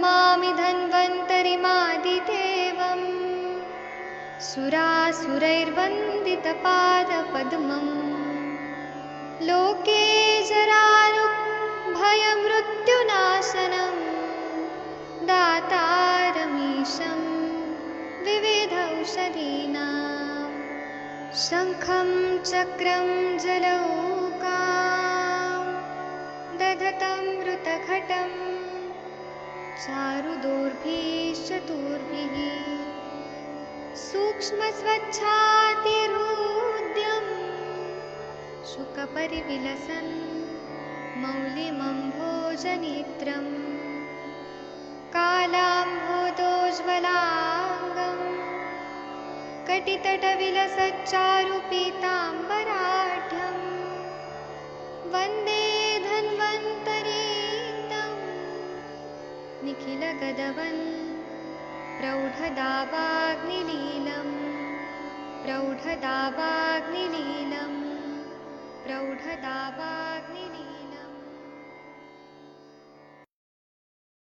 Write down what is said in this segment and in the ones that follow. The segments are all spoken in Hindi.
नमामि धन्वन्तरिमादिदेवम् सुरासुरैर्वन्दितपादपद्मम् लोके जराभयमृत्युनाशनं दातारमीशं विविधौषधीनां शङ्खं चक्रं जलौकां दधतं मृतघटं चारुदोर्भिश्चतुर्भिः सूक्ष्मस्वच्छातिहृद्यम् शुकपरिविलसन् मौलिमम्भोजनेत्रम् कालाम्भोदोज्ज्वलाङ्गम् कटितटविलसच्चारुपीताम्बराढ्यम् वन्दे धन्वन्तरीतं निखिलगदवन् प्रौढदावाग्निलीलम् प्रौढदावाग्निलीलम् प्रौढदावाग्निलीलम्।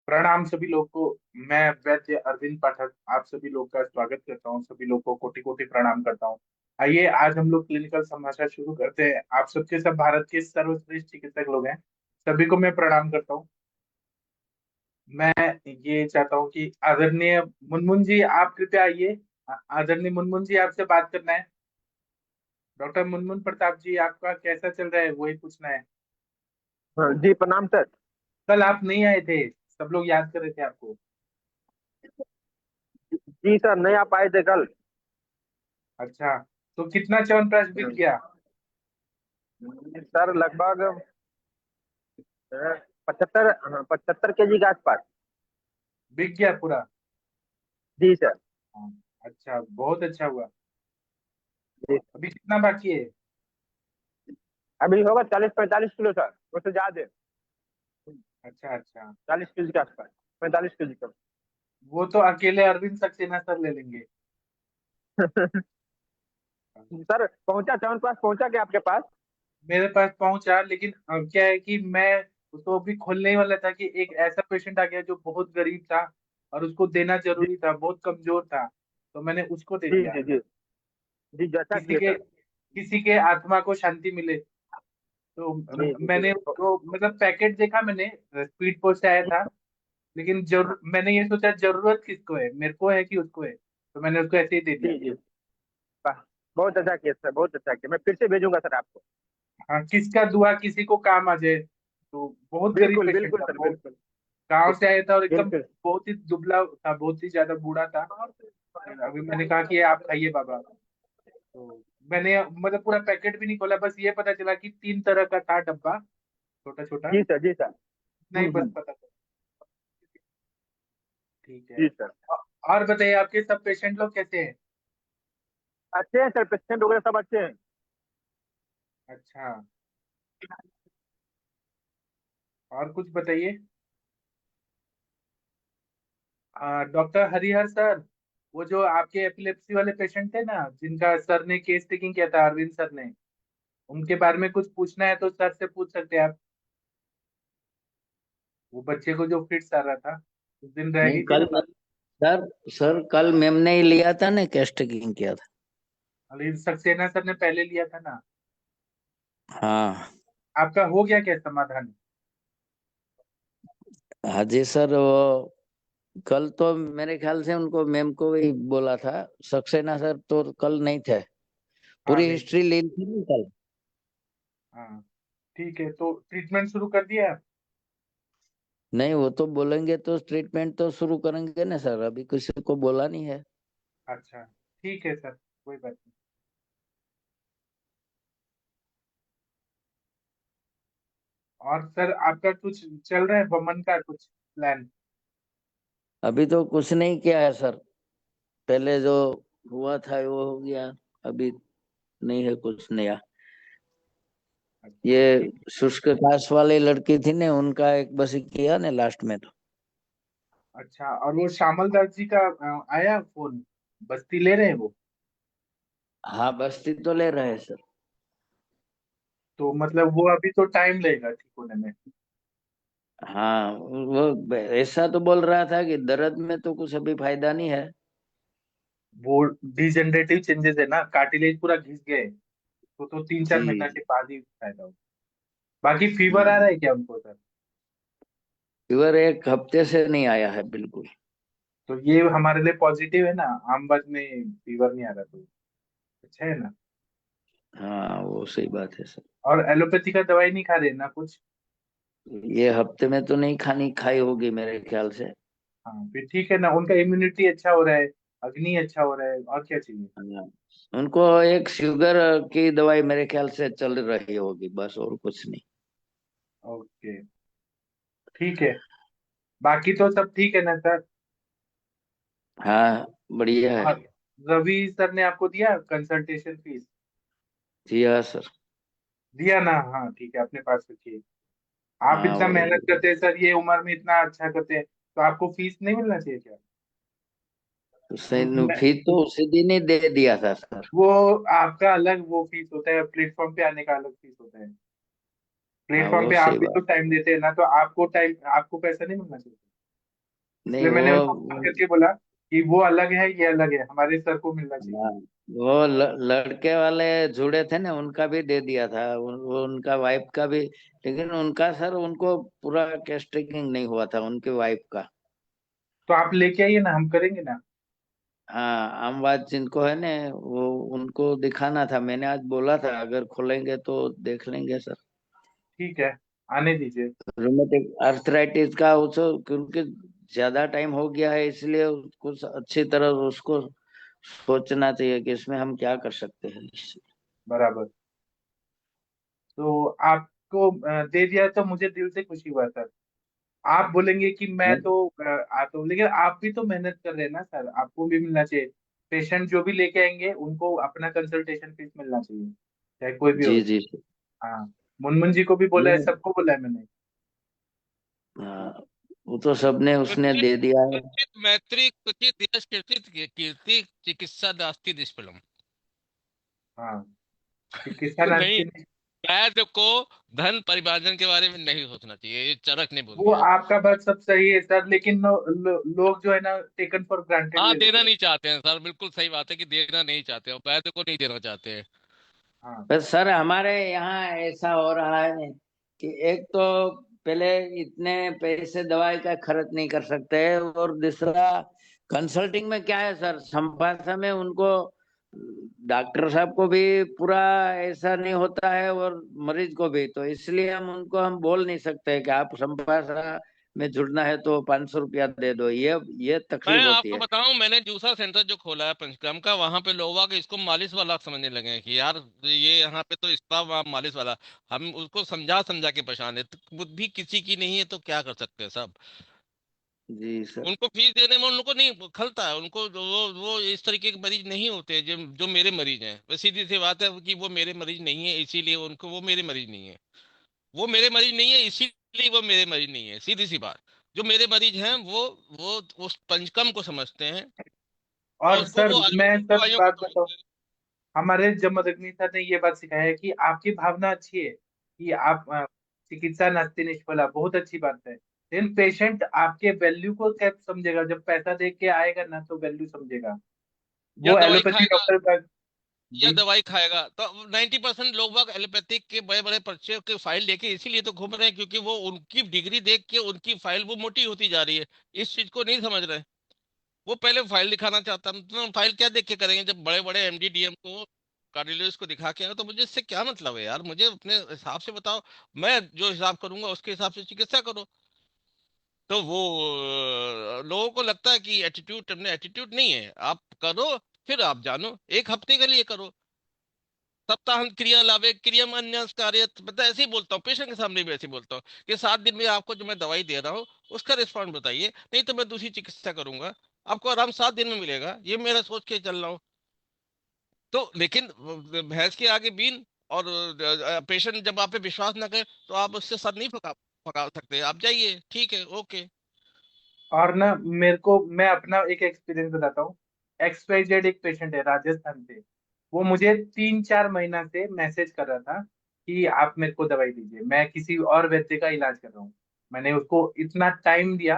प्रणाम सभी लोग को। मैं वैद्य अरविंद पाठक आप सभी लोग का स्वागत करता हूँ। सभी लोग को कोटि कोटि प्रणाम करता हूँ। आइए आज हम लोग क्लिनिकल समाचार शुरू करते हैं। आप सबके सब भारत के सर्वश्रेष्ठ चिकित्सक लोग हैं, सभी को मैं प्रणाम करता हूँ। मैं ये चाहता हूँ कि आदरणीय मुनमुन जी आप कृपया आइए। आदरणीय मुनमुन जी आपसे बात करना है। डॉक्टर मुनमुन प्रताप जी आपका कैसा चल रहा है वही पूछना है। जी प्रणाम सर। कल आप नहीं आए थे, सब लोग याद कर रहे थे आपको। जी सर नहीं आ पाए थे कल। अच्छा, तो कितना च्यवनप्राश बिक गया? सर लगभग 75 केजी के आसपास बिक गया पूरा? जी सर। हाँ, अच्छा, बहुत अच्छा हुआ। जी अभी कितना बाकी है? अभी होगा 40-45 किलो सर, उससे ज्यादा। अच्छा अच्छा, 40 केजी के आसपास, 45 केजी का। वो तो अकेले अरविंद सक्सेना सर ले लेंगे। सर पहुंचा, च्यवनप्राश पहुंचा क्या आपके पास? मेरे पास पहुंचा, लेकिन क्या है कि मैं उसको अभी खोलने ही वाला था कि एक ऐसा पेशेंट आ गया जो बहुत गरीब था और उसको देना जी जरूरी था, बहुत कमजोर था, तो मैंने उसको दे जी दिया। जी जी जी जैसा किसी किए के सर। किसी के आत्मा को शांति मिले। तो जी जी जी मैंने उसको मतलब पैकेट देखा, मैंने स्पीड पोस्ट से आया था, लेकिन जरूर मैंने ये सोचा जरूरत किसको है, मेरे को है कि उसको है, तो मैंने उसको ऐसे ही दे दिया। जी जी वाह, बहुत अच्छा किया सर, बहुत अच्छा किया। मैं फिर से भेजूंगा सर आपको। हाँ, किसका दुआ किसी को काम आ जाए। तो बहुत गरीब बिल्कुल पेशेंट बिल्कुल था, सर, बहुत बिल्कुल गांव से आया था और एकदम बिल्कुल। बहुत ही दुबला था, बहुत ही ज्यादा बूढ़ा था। अभी मैंने कहा कि ये आप खाइए बाबा, तो मैंने मतलब पूरा पैकेट भी नहीं खोला, बस ये पता चला कि 3 तरह का था डब्बा, छोटा छोटा, जी सर, जी सर। नहीं बस हम्म। पता चला। ठीक है। जी सर। और बताइए आपके सब पेशेंट लोग कैसे हैं? अच्छे हैं सर, पेशेंट वगैरह सब अच्छे हैं। अच्छा, और कुछ बताइए। डॉक्टर हरिहर सर, वो जो आपके एपिलेप्सी वाले पेशेंट थे ना, जिनका सर ने केस टेकिंग किया था, अरविंद सर ने, उनके बारे में कुछ पूछना है तो सर से पूछ सकते हैं आप। वो बच्चे को जो फिट्स आ रहा था, उस दिन रह नहीं गई थी कल ना बात। सर कल मैम ने ही लिया था ना, कैस्टिंग किया था। अली सक्सेना सर ने पहले लिया था ना। हाँ आपका हो गया क्या समाधान? हाँ जी सर, वो कल तो मेरे ख्याल से उनको मैम को ही बोला था। सक्सेना सर तो कल नहीं थे, हाँ पूरी नहीं। हिस्ट्री ली थी ना कल। हाँ ठीक है, तो ट्रीटमेंट शुरू कर दिया आप? नहीं, वो तो बोलेंगे तो ट्रीटमेंट तो शुरू करेंगे ना सर, अभी किसी को बोला नहीं है। अच्छा ठीक है सर, कोई बात नहीं। और सर आपका कुछ चल रहा है वमन का कुछ प्लान? अभी तो कुछ नहीं किया है सर, पहले जो हुआ था वो हो गया, अभी नहीं है कुछ नया। अच्छा ये ठीक। शुष्क काश वाली लड़की थी ने, उनका एक बस ही किया ने लास्ट में तो। अच्छा, और वो श्यामल दास जी का आया फोन, बस्ती ले रहे हैं वो? हाँ बस्ती तो ले रहे हैं सर। तो मतलब वो अभी तो टाइम लगेगा ठीक होने में। हाँ, वो ऐसा तो बोल रहा था कि दर्द में तो कुछ अभी फायदा नहीं है। वो डिजेनरेटिव चेंजेस है ना, कार्टिलेज पूरा घिस गए, तो 3-4 महीना जी। के बाद ही फायदा हो। बाकी फीवर आ रहा हम्म। है क्या उनको सर? फीवर एक हफ्ते से नहीं आया है बिल्कुल। तो ये हमारे लिए पॉजिटिव है ना, आमबद में फीवर नहीं आ रहा तो अच्छा है ना। हाँ, वो सही बात है सर। और एलोपैथी का दवाई नहीं खा रहे ना कुछ? ये हफ्ते में तो नहीं खानी खाई होगी मेरे ख्याल से। हाँ फिर ठीक है ना, उनका इम्यूनिटी अच्छा हो रहा है, अग्नि अच्छा हो रहा है, और क्या चाहिए। हाँ, उनको एक शुगर की दवाई मेरे ख्याल से चल रही होगी, बस और कुछ नहीं। ओके, ठीक है। बाकी तो सब ठीक है ना सर? हाँ, बढ़िया है। और रवि सर ने आपको दिया कंसल्टेशन फीस? जी हाँ सर। दिया ना, हाँ ठीक है, अपने पास रखिए। आप हाँ, इतना वही। मेहनत करते हैं सर, ये उम्र में इतना अच्छा करते हैं, तो आपको फीस नहीं मिलना चाहिए क्या? उसने मैं, फीस तो उसी दिन ही दे दिया था सर। वो आपका अलग वो फीस होता है, प्लेटफॉर्म पे आने का अलग फीस होता है। हाँ, प्लेटफॉर्म वो पे आप सही भी तो बात। टाइम देते हैं ना, तो आपको टाइम, आपको पैसा नहीं मिलना चाहिए। नहीं, इसलिए मैंने उनको कॉल करके बोला कि वो अलग है, ये अलग है, हमारे सर को मिलना चाहिए। हाँ, वो लड़के वाले जुड़े थे ना, उनका भी दे दिया था, वो उनका वाइफ का भी। लेकिन उनका सर, उनको पूरा कैश टेकिंग नहीं हुआ था उनके वाइफ का। तो आप लेके आइए ना, हम करेंगे ना। हाँ, आमवाद जिनको है ना, वो उनको दिखाना था। मैंने आज बोला था अगर खोलेंगे तो देख लेंगे सर। ठीक है, आने दीजिए। रोमेटिक अर्थराइटिस का उसको, क्योंकि ज्यादा टाइम हो गया है, इसलिए कुछ अच्छी तरह उसको सोचना चाहिए कि इसमें हम क्या कर सकते हैं इससे। बराबर। तो आपको दे दिया तो मुझे दिल से खुशी हुआ सर। आप बोलेंगे कि मैं तो आता हूँ, लेकिन आप भी तो मेहनत कर रहे हैं ना सर, आपको भी मिलना चाहिए। पेशेंट जो भी लेके आएंगे उनको अपना कंसल्टेशन फीस मिलना चाहिए, चाहे कोई भी हो। जी जी। हाँ, मुनमुन जी को भी बोला है, नहीं, सबको बोला है मैंने। हाँ, वो तो सबने उसने क्वचित दे दिया है। क्वचित मैत्री क्वचित यश कीर्ति कीर्ति चिकित्सा दास्ति निष्फलम। हाँ, चिकित्सा नहीं, नास्ती। वैद्य को धन परिवारजन के बारे में नहीं सोचना चाहिए, ये चरक ने बोल वो दिया। आपका बात सब सही है सर, लेकिन लोग जो है ना टेकन फॉर ग्रांटेड हाँ, ले देना लेते हैं। नहीं चाहते हैं सर, बिल्कुल सही बात है कि देना नहीं चाहते और वैद्य को नहीं देना चाहते हैं। हाँ, पर सर, हमारे यहाँ ऐसा हो रहा है कि एक तो पहले इतने पैसे दवाई का खर्च नहीं कर सकते हैं, और दूसरा कंसल्टिंग में क्या है सर, संभाषा में उनको डॉक्टर साहब को भी पूरा ऐसा नहीं होता है, और मरीज को भी। तो इसलिए हम बोल नहीं सकते कि आप संभाषा में जुड़ना है तो 500 रुपया दे दो। ये मैं तकलीफ होती आपको है। बताऊं, मैंने जूसा सेंटर जो खोला है पंचकर्म का, वहां पे लोग आके इसको मालिश वाला समझने लगे हैं कि यार ये यहाँ पे तो स्पा मालिश वाला। हम उसको समझा समझा के परेशान है, तो बुद्धि किसी की नहीं है तो क्या कर सकते हैं सब। जी सर। उनको फीस देने में उनको नहीं खलता है, उनको वो इस तरीके के मरीज नहीं होते जो जो मेरे मरीज हैं। बस सीधी सी बात है कि वो मेरे मरीज नहीं है, इसीलिए उनको वो मेरे मरीज नहीं है। वो मेरे मरीज नहीं है इसीलिए वो मेरे मरीज नहीं है, सीधी सी बात। जो मेरे मरीज हैं वो उस पंचकर्म को समझते हैं और और उसको सर वो मैं आयुर्वेदिक सब दवाइयों को बात बताऊं, समझते हैं। हमारे जमदग्नि सर ने ये बात सिखाया है कि आपकी भावना अच्छी है, कि आप चिकित्सा नास्ति निष्फला, बहुत अच्छी बात है। लेकिन पेशेंट आपके वैल्यू को कैसे समझेगा? जब पैसा देख के आएगा ना तो वैल्यू समझेगा। या वो दवाई एलोपैथी खाएगा, डॉक्टर का। या जी। दवाई खाएगा तो 90% लोग बाग एलोपैथिक के बड़े बड़े पर्चे के फाइल लेके इसीलिए तो घूम रहे हैं, क्योंकि वो उनकी डिग्री देख के उनकी फाइल वो मोटी होती जा रही है। इस चीज को नहीं समझ रहे। वो पहले फाइल दिखाना चाहता है, तो फाइल क्या देख के करेंगे जब बड़े बड़े एमडी डीएम को कार्डियोलॉजिस्ट को दिखा के आए, तो मुझे इससे क्या मतलब है यार, मुझे अपने हिसाब से बताओ। मैं जो हिसाब करूंगा उसके हिसाब से चिकित्सा करो। तो वो लोगों को लगता है कि एटीट्यूड, अपने एटीट्यूड नहीं है, आप करो फिर आप जानो, एक हफ्ते के लिए करो। सप्ताह क्रिया लावे क्रियम अन्य कार्य, मतलब ऐसे ही बोलता हूँ पेशेंट के सामने भी ऐसे ही बोलता हूँ कि 7 दिन में आपको जो मैं दवाई दे रहा हूँ उसका रिस्पॉन्ड बताइए, नहीं तो मैं दूसरी चिकित्सा करूंगा। आपको आराम 7 दिन में मिलेगा, ये मेरा सोच के चल रहा हूँ। तो लेकिन भैंस के आगे बीन, और पेशेंट जब आप पे विश्वास ना करे तो आप उससे सर नहीं पका सकते। आप जाइए, ठीक है, ओके। और ना मेरे को, मैं अपना एक एक्सपीरियंस बताता हूँ। XYZ एक पेशेंट है राजस्थान से, वो मुझे 3-4 महीना से मैसेज कर रहा था कि आप मेरे को दवाई दीजिए, मैं किसी और व्यक्ति का इलाज कर रहा हूँ। मैंने उसको इतना टाइम दिया,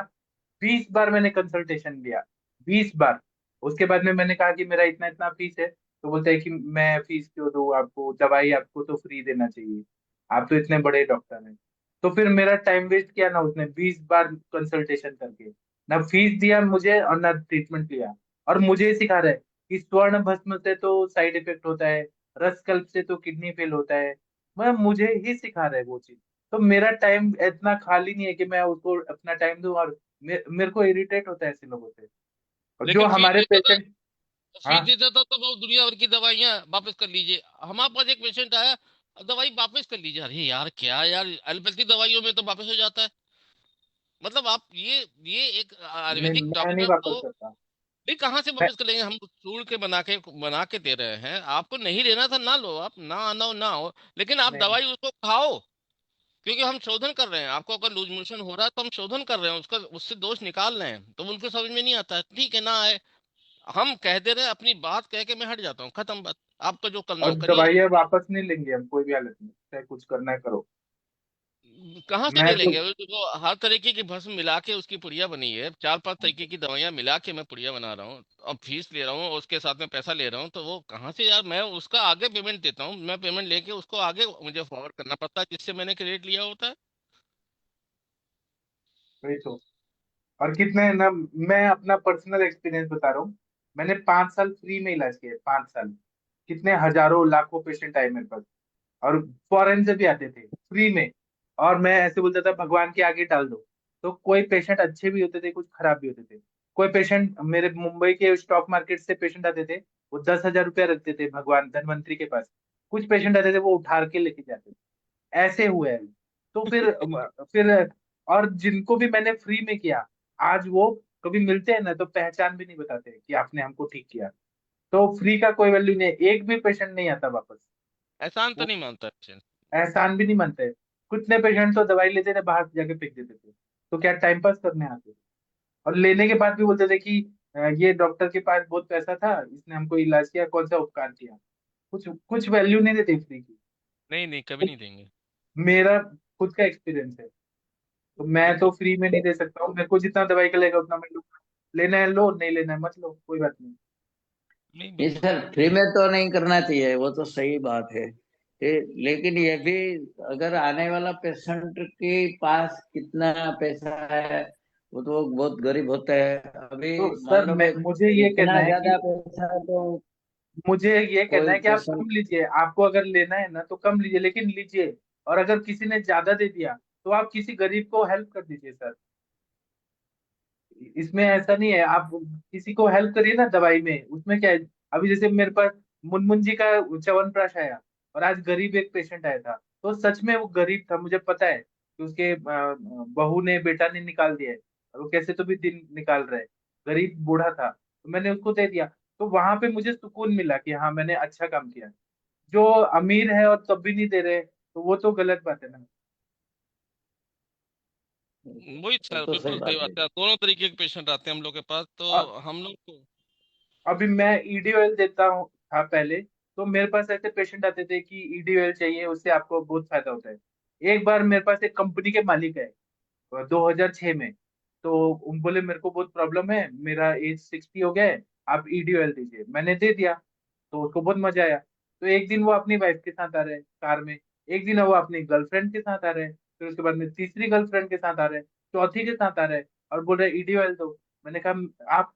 20 बार मैंने कंसल्टेशन लिया, 20 बार। उसके बाद में मैंने कहा कि मेरा इतना इतना फीस है, तो बोलते हैं कि मैं फीस क्यों दूं आपको, दवाई आपको तो फ्री देना चाहिए, आप तो इतने बड़े डॉक्टर हैं। तो फिर मेरा टाइम वेस्ट किया ना उसने, 20 बार कंसल्टेशन करके, ना फीस दिया मुझे और ना ट्रीटमेंट लिया। और मुझे ही सिखा रहा है कि स्वर्ण भस्म से तो साइड इफेक्ट होता है, रसकल्प से तो किडनी फेल होता है। मतलब मुझे ही सिखा रहा है वो चीज। तो मेरा टाइम इतना खाली नहीं है कि मैं उसको अपना टाइम दूं। और मेरे को इरिटेट होता है ऐसे लोगों से, और जो लेकिन फीस हमारे देता था, पेशेंट। हाँ, फीस देता था तो वो दुनिया भर की दवाइयाँ वापस कर लीजिए। हमारे पास एक पेशेंट आया, दवाई वापस कर लीजिए। अरे यार क्या यार, एलोपैथी दवाइयों में तो वापस हो जाता है। मतलब आप ये एक नहीं आयुर्वेदिक मैं नहीं डॉक्टर वापस को करता। नहीं, कहाँ से मैं वापस कर लेंगे? हम सूल के बना के दे रहे हैं आपको। नहीं लेना था ना लो, आप ना आना हो ना हो, लेकिन आप नहीं, दवाई उसको खाओ। क्योंकि हम शोधन कर रहे हैं, आपको अगर लूज मोशन हो रहा है तो हम शोधन कर रहे हैं, उसका उससे दोष निकाल रहे हैं। तो उनको समझ में नहीं आता है, ठीक है ना आए, हम कह दे रहे हैं, अपनी बात कह के मैं हट जाता हूँ, खत्म बात। आपका जो करना और हो करिए। दवाइयाँ वापस नहीं लेंगे हम कोई भी हालत में, चाहे कुछ करना है करो। कहाँ से मैं ले तो लेंगे? वो देखो, हर तरीके की भस्म मिला के उसकी पुड़िया बनी है, 4-5 तरीके की दवाइयां मिला के मैं पुड़िया बना रहा हूँ। अब फीस ले रहा हूँ, उसके साथ में पैसा ले रहा हूँ, तो वो कहाँ से यार? मैं उसका आगे पेमेंट देता हूँ, मैं पेमेंट लेके उसको आगे मुझे फॉरवर्ड करना पड़ता है, जिससे मैंने क्रेडिट लिया होता है। वही तो। और कितने ना, मैं अपना पर्सनल एक्सपीरियंस बता रहा हूँ। मैंने 5 साल फ्री में इलाज किया है, 5 साल। कितने हजारों लाखों पेशेंट आए मेरे पास, और फॉरेन से भी आते थे फ्री में। और मैं ऐसे बोलता था भगवान के आगे डाल दो। तो कोई पेशेंट अच्छे भी होते थे, कुछ खराब भी होते थे। कोई पेशेंट मेरे मुंबई के स्टॉक मार्केट से पेशेंट आते थे, वो 10,000 रुपया रखते थे भगवान धनवंतरी के पास। कुछ पेशेंट आते थे वो उठा के लेके जाते थे। ऐसे हुए हैं। तो फिर और जिनको भी मैंने फ्री में किया, आज वो कभी मिलते हैं ना तो पहचान भी नहीं बताते कि आपने हमको ठीक किया। तो फ्री का कोई वैल्यू नहीं है, एक भी पेशेंट नहीं आता वापस। एहसान तो वो नहीं मानता पेशेंट। एहसान भी नहीं मानते। कितने पेशेंट तो दवाई लेते थे बाहर जाके फेंक देते थे, तो क्या टाइम पास करने आते थे। और लेने के बाद भी बोलते थे कि ये डॉक्टर के पास बहुत पैसा था, इसने हमको इलाज किया, कौन सा उपकार किया। कुछ कुछ वैल्यू नहीं देते फ्री की। नहीं नहीं, कभी तो नहीं देंगे। मेरा खुद का एक्सपीरियंस है, तो मैं तो फ्री में नहीं दे सकता हूँ। मेरे को जितना दवाई का लगेगा उतना मैं लूंगा। लेना है लो, नहीं लेना है मत लो, कोई बात नहीं। नहीं, ये बिल्कुल सर सही। फ्री में तो नहीं करना चाहिए, वो तो सही बात है। लेकिन ये भी, अगर आने वाला पेशेंट के पास कितना पैसा है, वो तो बहुत गरीब होता है। अभी तो मान सर लो मैं कि मुझे ये कहना इतना है कि ज्यादा पैसा है तो मुझे ये कहना कोई है कि आप पेशेंट। कम लीजिए, आपको अगर लेना है ना तो कम लीजिए, लेकिन लीजिए। और अगर किसी ने ज्यादा दे दिया तो आप किसी गरीब को हेल्प कर दीजिए सर। इसमें ऐसा नहीं है, आप किसी को हेल्प करिए ना दवाई में, उसमें क्या है। अभी जैसे मेरे पास मुनमुन जी का च्यवनप्राश आया, और आज गरीब एक पेशेंट आया था। तो सच में वो गरीब था, मुझे पता है कि उसके बहू ने बेटा ने निकाल दिया है, और वो कैसे तो भी दिन निकाल रहे हैं। गरीब बूढ़ा था, तो मैंने उसको दे दिया। तो वहां पे मुझे सुकून मिला कि हाँ मैंने अच्छा काम किया। जो अमीर है और तब भी नहीं दे रहे, तो वो तो गलत बात है ना। वही वो सर, तो सही बिल्कुल सही बात है। बात है। दोनों तरीके के पेशेंट आते हैं हम लोग के पास, तो और हम लोग को। अभी मैं ईडी ऑयल देता हूँ था पहले। तो मेरे पास ऐसे पेशेंट आते थे कि ईडी ऑयल चाहिए, उससे आपको बहुत फायदा होता है। एक बार मेरे पास एक कंपनी के मालिक है, 2006 में। तो उन बोले मेरे को बहुत प्रॉब्लम है, मेरा एज 60 हो गया है, आप ईडी ऑयल दीजिए। मैंने दे दिया, तो उसको बहुत मजा आया। तो एक दिन वो अपनी वाइफ के साथ आ रहे हैं कार में, एक दिन वो अपनी गर्लफ्रेंड के साथ आ रहे हैं, फिर उसके बाद में तीसरी गर्लफ्रेंड के साथ आ रहे हैं, चौथी के साथ आ रहे हैं, और बोल रहे ईडी ऑयल दो। मैंने कहा आप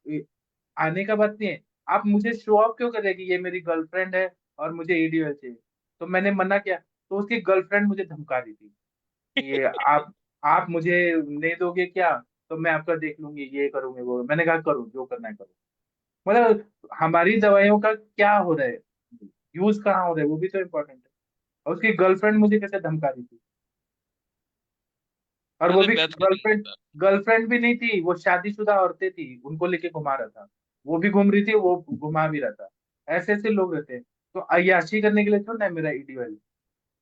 आने का बात नहीं है, आप मुझे शो ऑफ क्यों कर रहे हैं कि ये मेरी गर्लफ्रेंड है और मुझे ईडी ऑयल चाहिए। तो मैंने मना किया, तो उसकी गर्लफ्रेंड मुझे धमका दी थी कि ये आप मुझे नहीं दोगे क्या, तो मैं आपका देख लूंगी, ये करूंगी वो। मैंने कहा करो जो करना है करो। मतलब हमारी दवाइयों का क्या हो रहा है, यूज कहाँ हो रहा है, वो भी तो इम्पोर्टेंट है। और उसकी गर्लफ्रेंड मुझे कैसे धमका रही थी, और वो अरे भी वैद का नहीं गर्लफ्रेंड, होता। गर्लफ्रेंड भी नहीं थी, वो शादीशुदा औरतें थी, उनको लेके घुमा रहा था। वो भी घूम रही थी, वो घुमा भी रहा था। ऐसे ऐसे लोग रहते हैं। तो अय्याशी करने के लिए थोड़ा ना है मेरा ईडीएल।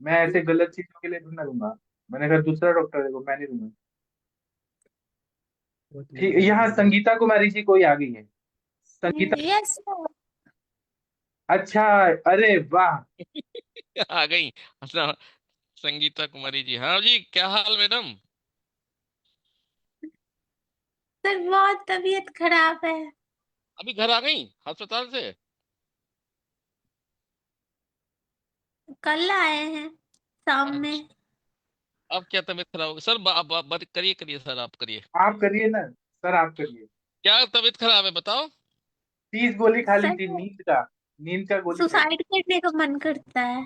मैं ऐसे गलत चीजों के लिए थोड़ा ना दूंगा। मैंने कहा दूसरा डॉक्टर है वो, मैं नहीं दूंगा। ठीक, यहाँ संगीता कुमारी जी कोई आ गई है। संगीता। Yes, अच्छा, अरे वाह। आ गई। अच्छा, संगीता कुमारी जी, हाँ जी, क्या हाल मैडम? सर बहुत तबीयत खराब है। अभी घर आ गई अस्पताल से? कल आए हैं शाम में। अच्छा, अब क्या तबीयत खराब होगी सर? बात करिए करिए सर, आप करिए। आप करिए ना सर, आप करिए। क्या तबीयत खराब है बताओ? 30 गोली खा ली सर थी नींद का गोली खाई थी। सुसाइड करने का मन करता है।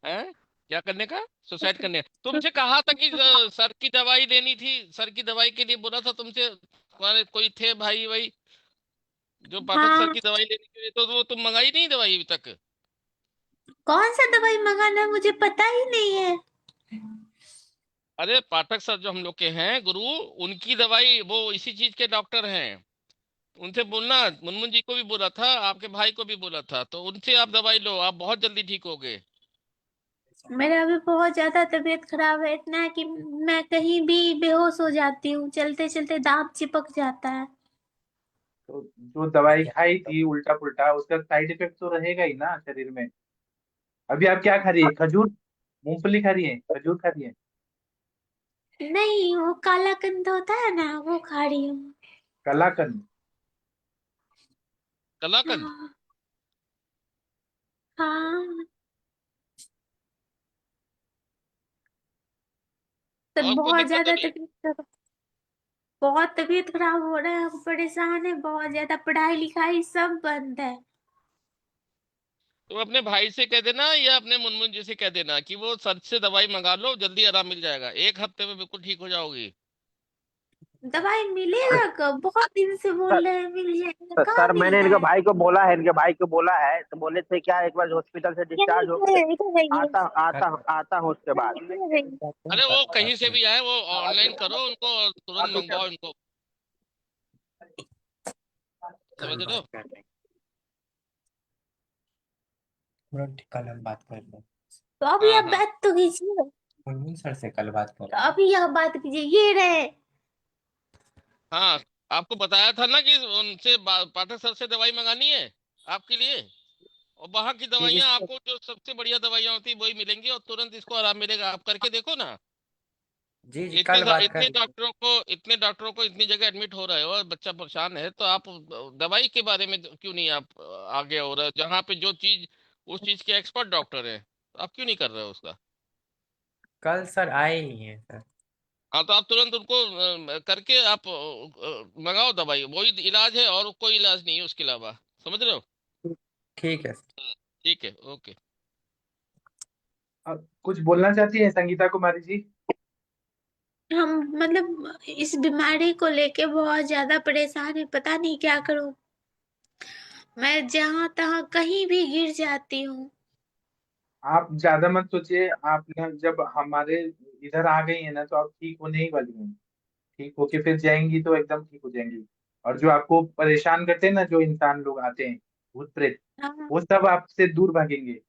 हैं? क्या करने का? सुसाइड करने? तुमसे कहा था कि सर की दवाई लेनी थी, सर की दवाई के लिए बोला था तुमसे। तुम्हारे कोई थे भाई भाई जो पाठक सर हाँ, की दवाई लेने के लिए, तो वो तुम मंगाई नहीं दवाई अभी तक? कौन सा दवाई मंगाना है मुझे पता ही नहीं है। अरे पाठक सर जो हम लोग के हैं गुरु, उनकी दवाई, वो इसी चीज के डॉक्टर हैं। उनसे बोलना, मुनमुन जी को भी बोला था, आपके भाई को भी बोला था, तो उनसे आप दवाई लो, आप बहुत जल्दी ठीक होगे। मेरा अभी बहुत ज्यादा तबीयत खराब है, इतना है कि मैं कहीं भी बेहोश हो जाती हूँ, चलते चलते दांत चिपक जाता है। तो जो दवाई खाई थी उल्टा पुल्टा, उसका साइड इफेक्ट तो रहेगा ही ना शरीर में। अभी आप क्या खा रही है? खजूर, मूंगफली खा रही है, खजूर खा रही है? नहीं, वो काला कंद होता है ना, वो खा रही हूँ। कलाकंद? कलाकंद? हाँ। हाँ, तो और कोई बहुत दिक्कत तो ज्यादा नहीं? बहुत तबीयत खराब हो रहा है, परेशान है बहुत ज्यादा, पढ़ाई लिखाई सब बंद है। तो अपने भाई से कह देना या अपने मुनमुन जी से कह देना कि वो सर से दवाई मंगा लो, जल्दी आराम मिल जाएगा, 1 हफ्ते में बिल्कुल ठीक हो जाओगी। दवाई मिलेगा कब? बहुत दिन से बोल रहे हैं मिल जाएगा, कहाँ सर मिल मैंने रहा इनके है? भाई को बोला है, इनके भाई को बोला है तो बोले थे क्या एक बार हॉस्पिटल से यहीं डिस्चार्ज पे होके है, इधर रहिए। आता आता आता हूँ उसके बाद। इधर रहिए। अरे वो कहीं से भी आए, वो ऑनलाइन करो उनको और तुरंत मंगवाओ इनको। समझ रहे हो? तुरंत कल हम बात कर रहे हैं। तो अभी हाँ आप हाँ बात तो कीजिए। मुनमुन सर से कल बात कर तो रहे हैं। अभी आप बात कीजिए, ये रहे। हाँ। आपको बताया था ना कि उनसे पाठक सर से दवाई मंगानी है आपके लिए। और वहां की ठीक दवाइयाँ है। आपको जो सबसे बढ़िया दवाइयाँ होती है वही मिलेंगी, और तुरंत इसको आराम मिलेगा, आप करके देखो ना। जी जी कल बात कर रहे हैं। इतने डॉक्टरों को इतनी जगह एडमिट हो रहे हो और बच्चा परेशान है, तो आप दवाई के बारे में क्यों नहीं आप आगे हो रहे हो? जहाँ पे जो चीज, उस चीज के एक्सपर्ट डॉक्टर हैं, तो आप क्यों नहीं कर रहे हो उसका? कल सर आए ही हैं सर। हाँ, तो आप तुरंत उनको करके आप मंगाओ दवाई, वही इलाज है और कोई इलाज नहीं है उसके अलावा। समझ रहे हो? ठीक है सर। ठीक है, ओके। कुछ बोलना चाहती है संगीता कुमारी जी? हम मतलब इस बीमारी को लेके बहुत ज्यादा परेशान है, पता नहीं क्या करूं। मैं जहां तहां कहीं भी गिर जाती हूँ। आप ज्यादा मत सोचिए। आप ना जब हमारे इधर आ गई है ना, तो आप ठीक होने ही वाली हैं। ठीक होके फिर जाएंगी तो एकदम ठीक हो जाएंगी। और जो आपको परेशान करते हैं ना, जो इंसान लोग आते हैं, भूत प्रेत, हाँ। वो सब आपसे दूर भागेंगे।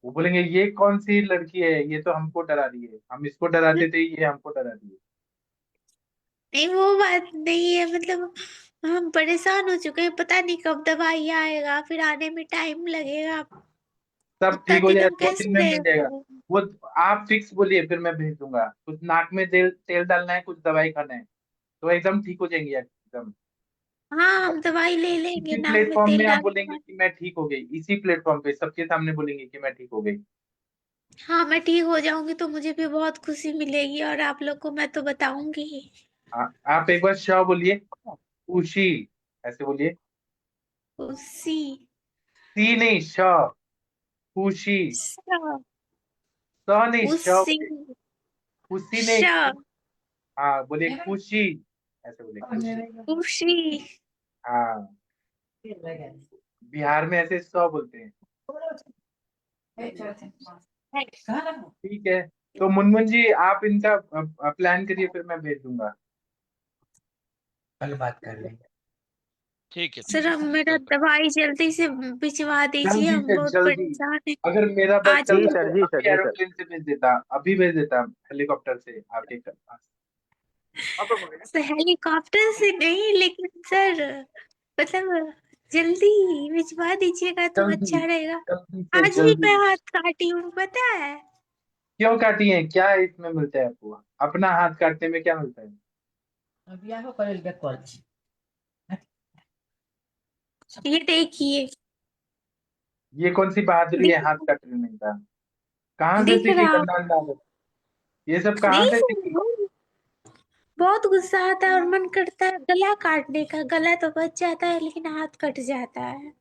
वो बोलेंगे ये कौन सी लड़की है, ये तो हमको डरा रही है, हम इसको डराते थे, ये हमको डरा रही है। नहीं, वो बात नहीं है, मतलब हम परेशान हो चुके हैं, पता नहीं कब दवाई आएगा, फिर आने में टाइम लगेगा। सब उतना ठीक हो दिन जाएगा, हम 2 दिन कैसे में मिल जाएगा। रहे? वो आप फिक्स बोलिए, फिर मैं भेज दूंगा। कुछ नाक में तेल तेल डालना है, कुछ दवाई खाना है, तो एकदम ठीक हो जाएंगी एकदम। हाँ, हम दवाई ले लेंगे, इसी नाक में प्लेटफॉर्म में तेल आप डालने के बोलेंगे बाद। कि मैं ठीक हो गई, इसी प्लेटफॉर्म पे सबके सामने बोलेंगे कि मैं ठीक हो गई। हाँ, मैं ठीक हो जाऊंगी तो मुझे भी बहुत खुशी मिलेगी, और आप लोग को मैं तो बताऊंगी ही। आप एक बार श बोलिए, खुशी, ऐसे बोलिए। खुशी। सी नहीं, श, खुशी। श। स नहीं, श खुशी। बोलिए। खुशी नहीं, श। हाँ बोलिए खुशी, ऐसे बोलिए खुशी। खुशी। हाँ, बिहार में ऐसे स बोलते हैं। ठीक है, तो मुनमुन जी आप इनका प्लान करिए, फिर मैं भेज दूंगा। कल बात कर रहे हैं। ठीक है, सर, ठीक है, अब मेरा कल। दवाई जल्दी से भिजवा दीजिए, जल्दी हम से बहुत जल्दी। परेशान हैं। अगर मेरा बस आज ही जी चलता सर, तो जी सर, अभी जी सर। एरोप्लेन से भेज देता, अभी भेज देता हेलीकॉप्टर से आपके पास। सर, हेलीकॉप्टर से नहीं, लेकिन सर मतलब जल्दी भिजवा दीजिएगा तो जल्दी, अच्छा रहेगा। जल्दी से आज ही जल्दी। मैं हाथ काटी हूँ, पता है। क्यों काटी है? क्या इसमें मिलता है आपको? अपना हाथ काटने में क्या मिलता है? ये देखिए, ये कौन सी बहादुरी है दिख हाथ कटने का? कहाँ से दिख सीखी रहा करनाल दावत? ये सब कहाँ नहीं से सुन सीखी? बहुत गुस्सा आता है और मन करता है गला काटने का। गला तो बच जाता है लेकिन हाथ कट जाता है।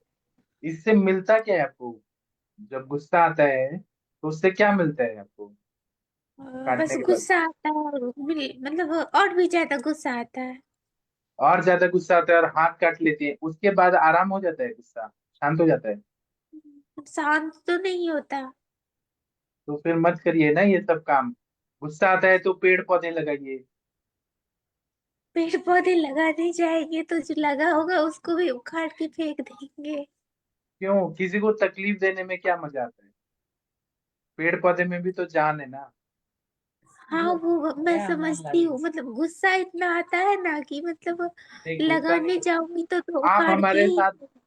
इससे मिलता क्या है आपको? जब गुस्सा आता है तो उससे क्या मिलता है आपको बस काटने के बाद? गुस्सा आता है और मतलब और भी ज्यादा गुस्सा आता है। और ज्यादा गुस्सा आता है और हाथ काट लेती है, उसके बाद आराम हो जाता है, गुस्सा शांत हो जाता है। शांत तो नहीं होता। तो फिर मत करिए ना ये सब काम। गुस्सा आता है तो पेड़ पौधे लगाइए। पेड़ पौधे लगाने जाएंगे तो जो लगा होगा उसको भी उखाड़ के फेंक देंगे। क्यों? किसी को तकलीफ देने में क्या मजा आता है? पेड़ पौधे में भी तो जान है ना। हाँ वो मैं समझती हूँ, मतलब गुस्सा इतना आता है ना कि मतलब नहीं, गुस्सा लगाने नहीं। जाऊंगी तो आप उखाड़ के ही।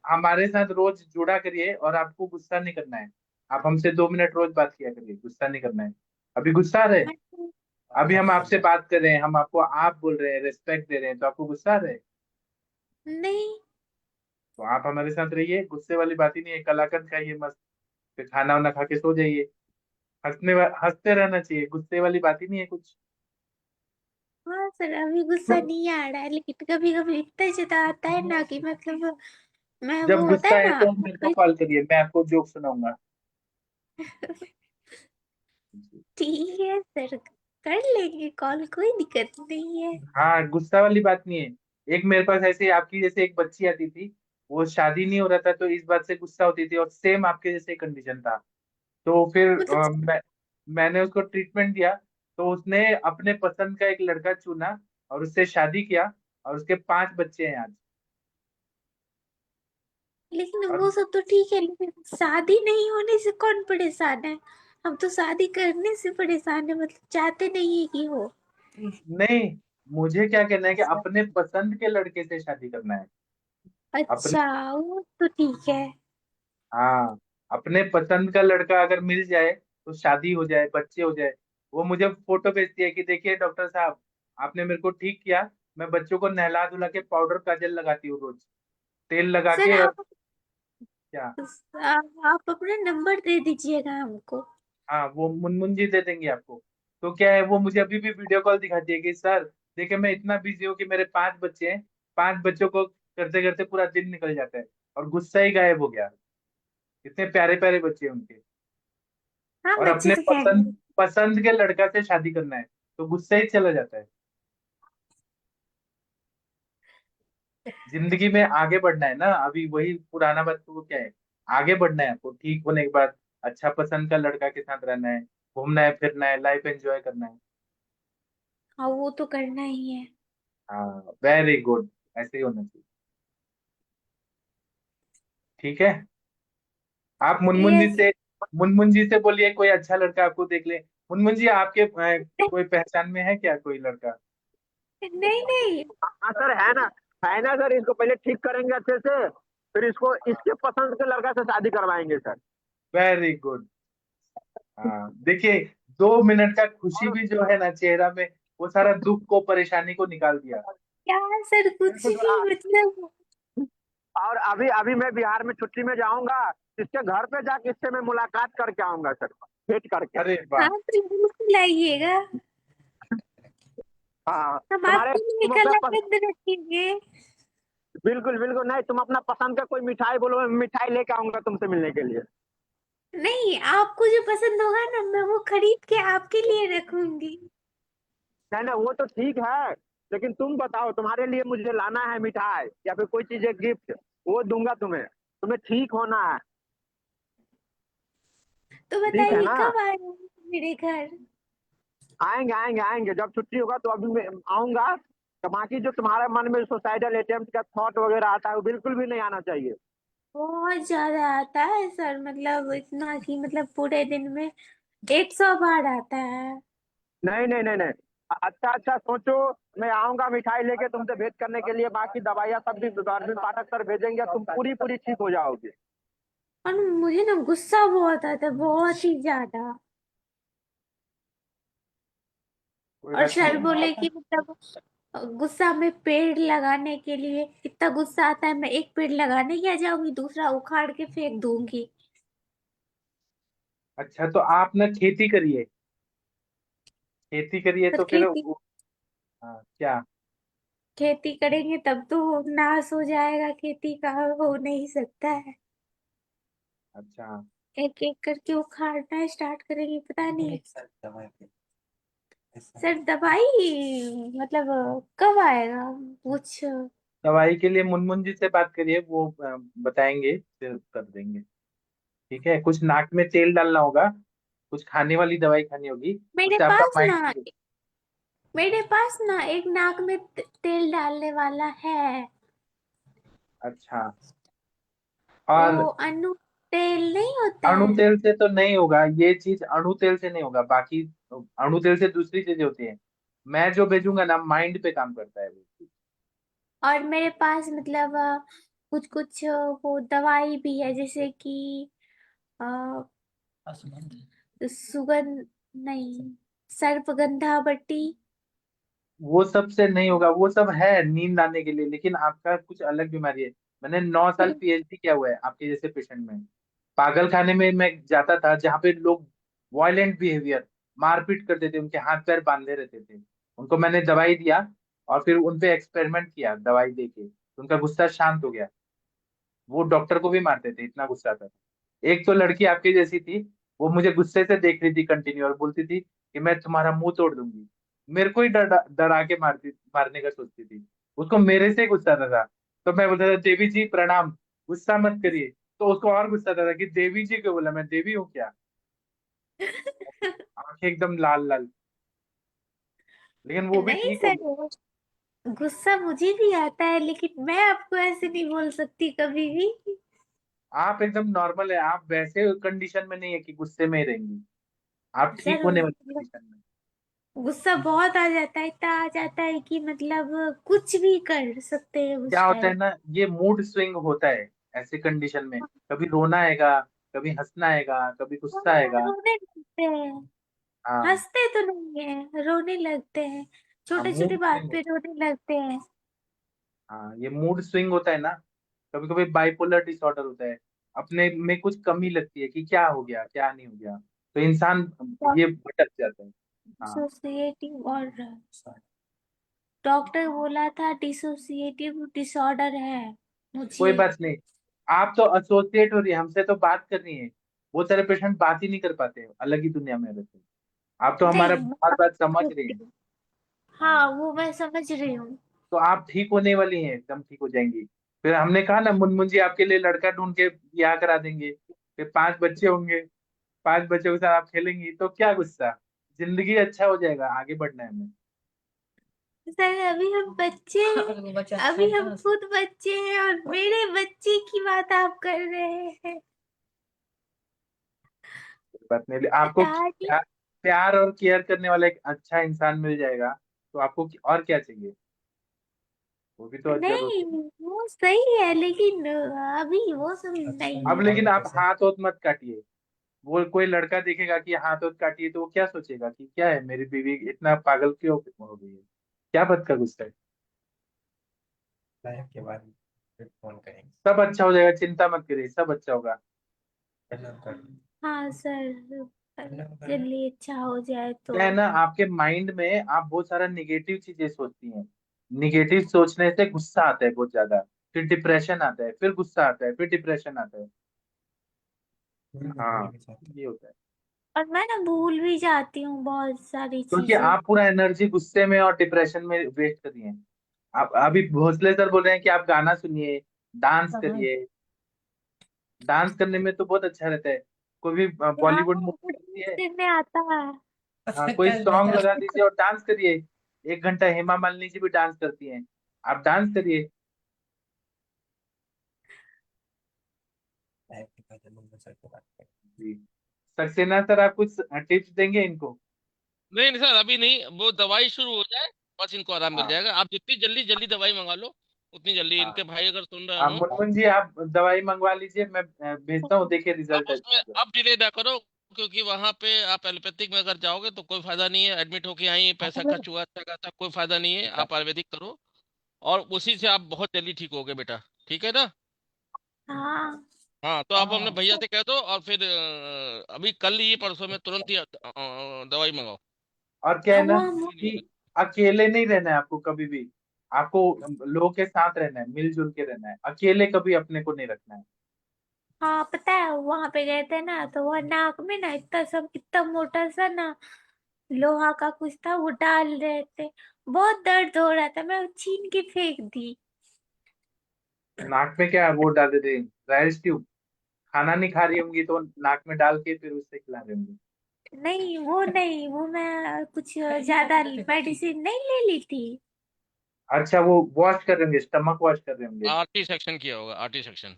हमारे साथ रोज जुड़ा करिए और आपको गुस्सा नहीं करना है। आप हमसे 2 मिनट रोज बात किया करिए, गुस्सा नहीं करना है। अभी गुस्सा आ रहा है? अभी हम आपसे बात कर रहे हैं, हम आपको आप बोल रहे हैं, रिस्पेक्ट दे रहे हैं, तो आपको गुस्सा आ रहा है? नहीं तो आप हमारे साथ रहिए, गुस्से वाली बात ही नहीं है। कलाकंद खाइए मस्त, फिर खाना वाना खा के सो जाइए। हंसते रहना चाहिए, गुस्से वाली बात ही नहीं है कुछ। हाँ सर, अभी गुस्सा नहीं आ रहा है लेकिन कभी कभी इतना ज्यादा आता है ना कि मतलब मैं जब वो होता गुस्सा है है ना। तो मेरे को कॉल करिए, मैं आपको जोक सुनाऊंगा। ठीक है सर, कर लेंगे कॉल, कोई दिक्कत नहीं है। हाँ, गुस्सा वाली बात नहीं है। एक मेरे पास ऐसे आपकी जैसे एक बच्ची आती थी, वो शादी नहीं हो रहा था तो इस बात से गुस्सा होती थी, और सेम आपके जैसे कंडीशन था। तो फिर मतलब मैंने उसको ट्रीटमेंट दिया। तो उसने अपने पसंद का एक लड़का चुना और उससे शादी किया, और उसके 5 बच्चे हैं आज। लेकिन और वो सब तो ठीक है, लेकिन शादी नहीं होने से कौन परेशान है? हम तो शादी करने से परेशान है, मतलब चाहते नहीं है कि हो। नहीं, मुझे क्या कहना है कि अपने पसंद के लड़के से शादी करना है। अपने अच्छा, वो तो ठीक है। हाँ, अपने पसंद का लड़का अगर मिल जाए तो शादी हो जाए, बच्चे हो जाए। वो मुझे फोटो भेजती है कि देखिए डॉक्टर साहब, आपने मेरे को ठीक किया। मैं बच्चों को नहला धुला के पाउडर काजल लगाती हूँ रोज, तेल लगा सर के। और आप क्या? आप अपना नंबर दे दीजिएगा हमको। हाँ, वो मुनमुन जी दे देंगे आपको। तो क्या है, वो मुझे अभी भी वीडियो कॉल दिखाती है कि सर देखिए, मैं इतना बिजी हूँ कि मेरे 5 बच्चे हैं, 5 बच्चों को करते करते पूरा दिन निकल जाता है, और गुस्सा ही गायब हो गया। इतने प्यारे प्यारे बच्चे हैं उनके। हाँ और बच्चे अपने तो खैर पसंद पसंद के लड़का से शादी करना है तो गुस्सा ही चला जाता है। जिंदगी में आगे बढ़ना है ना, अभी वही पुराना बात तो वो क्या है। आगे बढ़ना है आपको, ठीक होने के बाद अच्छा पसंद का लड़का के साथ रहना है, घूमना है फिरना है, लाइफ एंजॉय करना है। हाँ वो तो करना ही है। हाँ, वेरी गुड। ऐसे ही होना चाहिए। ठीक है। आप यस। मुनमुन जी से बोलिए कोई अच्छा लड़का आपको देख ले। मुनमुन जी, आपके कोई पहचान में है क्या कोई लड़का? नहीं नहीं, हाँ सर, है ना सर, इसको पहले ठीक करेंगे अच्छे से, फिर इसको इसके पसंद के लड़का से शादी करवाएंगे सर। Very good. हाँ, देखिए, 2 मिनट का खुशी और भी जो है ना चेहरा में, वो सारा दुख को परेशानी को निकाल दिया। क्या सर, कुछ बिल्कुल भी सर। मतलब। और अभी अभी मैं बिहार में छुट्टी में जाऊंगा, इसके घर पे जाके इससे मैं मुलाकात करके आऊंगा सर, भेंट करके। अरे वाह। हाँ तो बिल्कुल आइएगा, हाँ हम तुम्हारे आपके लिए तुम अपना कलाकंद रखेंगे। बिल्कुल बिल्कुल, नहीं तुम अपना पसंद का कोई मिठाई बोलो, मैं मिठाई लेके आऊंगा तुमसे मिलने के लिए। नहीं, आपको जो पसंद होगा ना मैं वो खरीद के आपके लिए रखूंगी। नहीं नहीं, वो तो ठीक है, लेकिन तुम बताओ, तुम्हारे लिए मुझे लाना है मिठाई या फिर कोई चीज गिफ्ट, वो दूंगा तुम्हें, तुम्हें ठीक होना है। तो ठीक है बताइए ना? कब आ रहे हैं मेरे घर? आएंगे आएंगे आएंगे, जब छुट्टी होगा तो अभी मैं आऊंगा। तो बाकी जो तुम्हारे मन में सुसाइडल अटेम्प्ट का थॉट वगैरह आता है वो बिल्कुल भी नहीं आना चाहिए। बहुत ज्यादा आता है सर, मतलब इतना कि मतलब पूरे दिन में 100 बार आता है। नहीं नहीं नहीं नहीं, अच्छा अच्छा सोचो। मैं आऊंगा मिठाई लेके तुमसे भेंट करने के लिए, बाकी दवाइयाँ सब भी अरविंद पाठक सर भेजेंगे, तुम पूरी पूरी ठीक हो जाओगे। और मुझे ना गुस्सा बहुत आता है, बहुत ही ज्यादा। कोई और बात सर नहीं। बोले कि मतलब गुस्सा में पेड़ लगाने के लिए इतना गुस्सा आता है, मैं एक पेड़ लगाने क्या जाऊंगी, दूसरा उखाड़ के फेंक दूंगी। अच्छा, तो आप ना खेती करिए, खेती करिए पर तो फिर खेती हाँ क्या। खेती करेंगे तब तो नाश हो जाएगा, खेती का हो नहीं सकता है। अच्छा, एक एक करके उखाड़ना स्टार्ट करेंगे, पता नहीं। सर दवाई पे ऐसा सर दवाई मतलब कब आएगा कुछ? दवाई के लिए मुनमुन जी से बात करिए, वो बताएंगे, फिर कर देंगे। ठीक है, कुछ नाक में तेल डालना होगा, कुछ खाने वाली दवाई खानी होगी, मेरे उससे आपका पास माइंड। ना मेरे पास ना एक नाक में तेल डालने वाला है। अच्छा, वो और अनु तेल नहीं होता अणु है? तेल से तो नहीं होगा, ये चीज अणु तेल से नहीं होगा, बाकी अणु तेल से दूसरी चीजें होती हैं। मैं जो भेजूंगा ना, माइंड पे काम करता है वो। और मेरे पास मतलब कुछ कुछ वो दवाई भी है, जैसे कि अ, सुगंध नहीं, सर्पगंधा बट्टी। वो सब से नहीं होगा, वो सब है नींद आने के लिए, लेकिन आपका कुछ अलग बीमारी है। मैंने 9 साल पीएचडी किया हुआ है आपके जैसे पेशेंट में। पागल खाने में मैं जाता था, जहाँ पे लोग वायलेंट बिहेवियर, मारपीट करते थे, उनके हाथ पैर बांधे रहते थे, उनको मैंने दवाई दिया और फिर उनपे एक्सपेरिमेंट किया दवाई देके, उनका गुस्सा शांत हो गया। वो डॉक्टर को भी मारते थे, इतना गुस्सा था। एक तो लड़की आपकी जैसी थी, वो मुझे गुस्से से देख रही थी कंटिन्यू, और बोलती थी कि मैं तुम्हारा मुंह तोड़ दूंगी। मेरे को ही डरा के मारने का सोचती थी। उसको मेरे से गुस्सा आता था। तो मैं बोलता था, देवी जी प्रणाम, गुस्सा मत करिए। तो उसको और गुस्सा आता था कि देवी जी क्यों बोला, मैं देवी हूँ क्या। आंखें एकदम लाल लाल। लेकिन वो भी नहीं ठीक हो सर, गई। गुस्सा मुझे भी आता है, लेकिन मैं आपको ऐसे नहीं बोल सकती कभी भी। आप एकदम नॉर्मल है, आप वैसे कंडीशन में नहीं है कि गुस्से में ही रहेंगी, आप ठीक सर होने वाली मतलब कंडीशन में। गुस्सा बहुत आ जाता है, इतना आ जाता है कि मतलब कुछ भी कर सकते हैं क्या उस होता है टाइम। ना, ये मूड स्विंग होता है ऐसे कंडीशन में। कभी रोना आएगा, कभी हंसना आएगा, कभी गुस्सा आएगा। रोने लगते हैं। हाँ। हंसते तो नहीं है, रोने लगते हैं, हाँ, छोटे छोटे मूड बात स्विंग। पे रोने लगते हैं। हाँ, ये मूड स्विंग होता है ना। कभी कभी बाइपोलर डिसऑर्डर होता है, अपने में कुछ कमी लगती है कि क्या हो गया क्या नहीं हो गया, तो इंसान ये भटक जाता है। हाँ। डिसोसिएटिव और डॉक्टर बोला था डिसोसिएटिव डिसऑर्डर है कोई मुझे। बात नहीं, आप तो एसोसिएट हो रही है, हमसे तो बात करनी है। बहुत सारे पेशेंट बात ही नहीं कर पाते, अलग ही दुनिया में रहते हैं। आप तो हमारा नहीं मैं हर बात बात समझ रहे करती हैं। हूँ। हाँ, हाँ, वो मैं समझ रही हूँ। तो आप ठीक होने वाली हैं, एकदम ठीक हो जाएंगी। फिर हमने कहा ना, मुनमुन जी आपके लिए लड़का ढूंढ के ब्याह करा देंगे, फिर 5 बच्चे होंगे, 5 बच्चों के साथ आप खेलेंगी, तो क्या गुस्सा। जिंदगी अच्छा हो जाएगा, आगे बढ़ना है हमें। सर अभी हम बच्चे हैं, अभी हम खुद बच्चे हैं और मेरे बच्चे की बात आप कर रहे हैं। कोई बात नहीं, आपको पता नहीं। प्यार और केयर करने वाला एक अच्छा इंसान मिल जाएगा, तो आपको और क्या चाहिए, वो भी तो जरूरत नहीं, है। वो सही है, लेकिन अभी वो सब अब नहीं। लेकिन आप हाथ वोथ मत काटिए। वो कोई लड़का देखेगा कि हाथ वोथ काटिए, तो वो क्या सोचेगा कि क्या है, मेरी बीवी इतना पागल क्यों हो गई है, क्या बात का गुस्सा है। लाइफ के बाद फिर फोन करेंगे। सब अच्छा हो जाएगा, चिंता मत करिए, सब अच्छा होगा। प्रणाम कर हाँ सर, प्रणाम कर जल्दी अच्छा हो जाए तो। क्या है ना, आपके माइंड में आप बहुत सारा निगेटिव चीजें सोचती हैं। निगेटिव सोचने से गुस्सा आता है बहुत ज्यादा, फिर डिप्रेशन आता है, फिर गुस्सा आता है, फिर डिप्रेशन आता है। हाँ, के साथ ये होता है। और मैं ना भूल भी जाती हूँ बहुत सारी क्योंकि चीजें। आप पूरा एनर्जी गुस्से में और डिप्रेशन में वेस्ट कर रही हैं। आप अभी भोसले सर बोल रहे हैं कि आप गाना सुनिए, डांस करिए। डांस करने में तो बहुत अच्छा रहता है। कोई भी हाँ, बॉलीवुड मूवी चलती है, मुझे में आता है। हाँ, कोई सॉन्ग लगा दीजिए और डांस करिए। 1 घंटा हेमा मालिनी जी भी डांस करती हैं, आप डांस करिए। लाइफ के बाद हम सर को बात करें। जी, सक्सेना सर आप कुछ टिप्स देंगे इनको। नहीं नहीं सर, अभी नहीं, वो दवाई शुरू हो जाए बस इनको आराम मिल हाँ। जाएगा। आप जितनी जल्दी जल्दी दवाई मंगा लो उतनी जल्दी। हाँ। इनके भाई अगर सुन रहे हो मुनमुन जी आप दवाई मंगवा लीजिए, मैं भेजता हूँ, देखिए आप रिजल्ट उसमें अच्छा होगा। अब डिले ना करो, क्योंकि वहां पे आप एलोपैथिक में अगर जाओगे तो कोई फायदा नहीं है, एडमिट होके आई पैसा खर्च हुआ अच्छा खासा, कोई फायदा नहीं है, आप आयुर्वेदिक करो और उसी से आप बहुत जल्दी ठीक होगे बेटा। ठीक है ना? हाँ हाँ तो आप अपने भैया से कह दो और फिर अभी कल ही परसों में तुरंत ही दवाई मंगाओ। और क्या है हाँ, ना वो कि अकेले नहीं रहना है आपको कभी भी। आपको लोगों के साथ रहना है, मिलजुल के रहना है, अकेले कभी अपने को नहीं रखना है। हाँ पता है, वहां पे गए थे ना तो वो नाक में ना इतना सब इतना मोटा सा ना लोहा का कुछ था, वो डाल रहे थे। बहुत दर्द हो रहा था, मैं छीन के फेंक दी। नाक में क्या वो डाल देते हैं, राइस ट्यूब। खाना नहीं खा रही होंगी तो नाक में डाल के फिर उससे खिला रहे होंगे। नहीं वो नहीं, वो मैं कुछ ज्यादा मेडिसिन नहीं ले ली थी। अच्छा, वो वॉश कर रहे होंगे, स्टमक वॉश कर रहे होंगे। आरटी सेक्शन किया होगा, आरटी सेक्शन।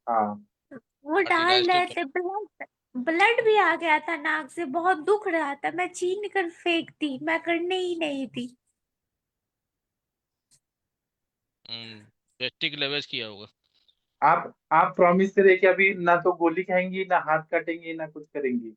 हाँ। वो आरटी डाल राइस रहे ट्यूब। थे, ब्लड ब्लड भी आ गया था नाक से, बहुत दुख रहा था, मैं छीन कर फेंक दी, मैं करने ही नहीं थी। गैस्ट्रिक लेवल्स किया होगा। आप प्रॉमिस करिए कि अभी ना तो गोली खाएंगी, ना हाथ काटेंगी, ना कुछ करेंगी।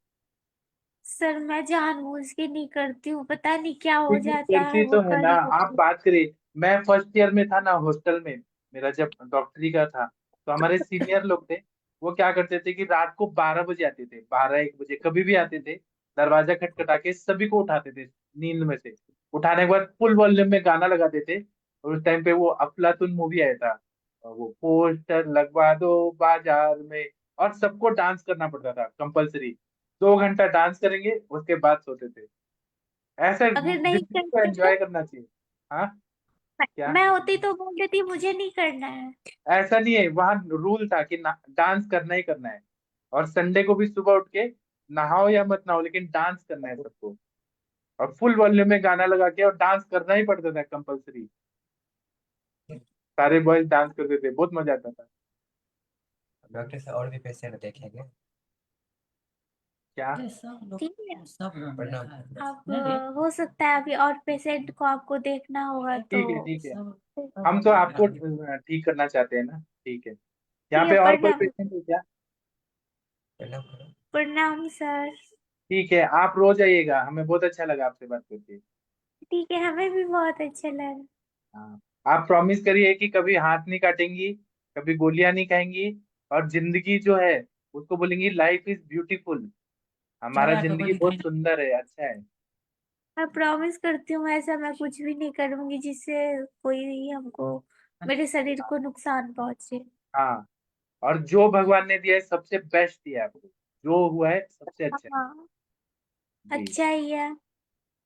सर मैं जानबूझ के नहीं करती हूँ, पता नहीं क्या हो फिर भी जाता है, करती वो तो है कर ना। ही आप लेती बात करिए। मैं फर्स्ट ईयर में था ना हॉस्टल में, मेरा जब डॉक्टरी का था, तो हमारे सीनियर लोग थे। वो क्या करते थे कि रात को 12 बजे आते थे, 12-1 बजे कभी भी आते थे। दरवाजा खटखटा के सभी को उठाते थे नींद में से। उठाने के बाद फुल वॉल्यूम में गाना लगाते थे। और उस टाइम पे वो अफलातून मूवी आया था, और वो पोस्टर लगवा दो बाजार में। और सबको डांस करना पड़ता था कंपलसरी। 2 घंटा डांस करेंगे, उसके बाद सोते थे। ऐसे अगर नहीं जिंदगी को करते एंजॉय तो करना चाहिए। हाँ। क्या? मैं होती तो बोल देती मुझे नहीं करना है। ऐसा नहीं है, वहां रूल था कि डांस करना ही करना है। और संडे को भी सुबह उठ के नहाओ या मत नहाओ, लेकिन डांस करना है सबको। और फुल वॉल्यूम में गाना लगा के और डांस करना ही पड़ता था कंपलसरी। सारे बॉयज डांस करते थे, बहुत मजा आता था। डॉक्टर से और भी पेशेंट देखेंगे। क्या? ठीक है, प्रणाम। अब हो सकता है अभी और पेशेंट को आपको देखना होगा तो ठीक है, ठीक है। हम तो आपको ठीक करना चाहते हैं ना। ठीक है। यहाँ ठीक है, पे और कोई प्रणाम। पेशेंट है क्या? प्रणाम करो। प्रणाम सर। ठीक है, आप रोज आइएगा, हमें बहुत अच्छा लगा आपसे बात करके। ठीक है, हमें भी बहुत अच्छा लगा। हाँ। आप प्रॉमिस करिए कि कभी हाथ नहीं काटेंगी, कभी गोलियां नहीं खाएंगी। और जिंदगी जो है उसको बोलेंगी लाइफ इज ब्यूटीफुल। हमारा जिंदगी बहुत सुंदर है, अच्छा है। मैं प्रॉमिस करती हूँ ऐसा मैं कुछ भी नहीं करूंगी जिससे कोई हमको, मेरे शरीर को नुकसान पहुंचे। हाँ। और जो भगवान ने दिया है सबसे बेस्ट दिया है आपको। जो हुआ है सबसे अच्छा है। हाँ, जी। अच्छा ही है।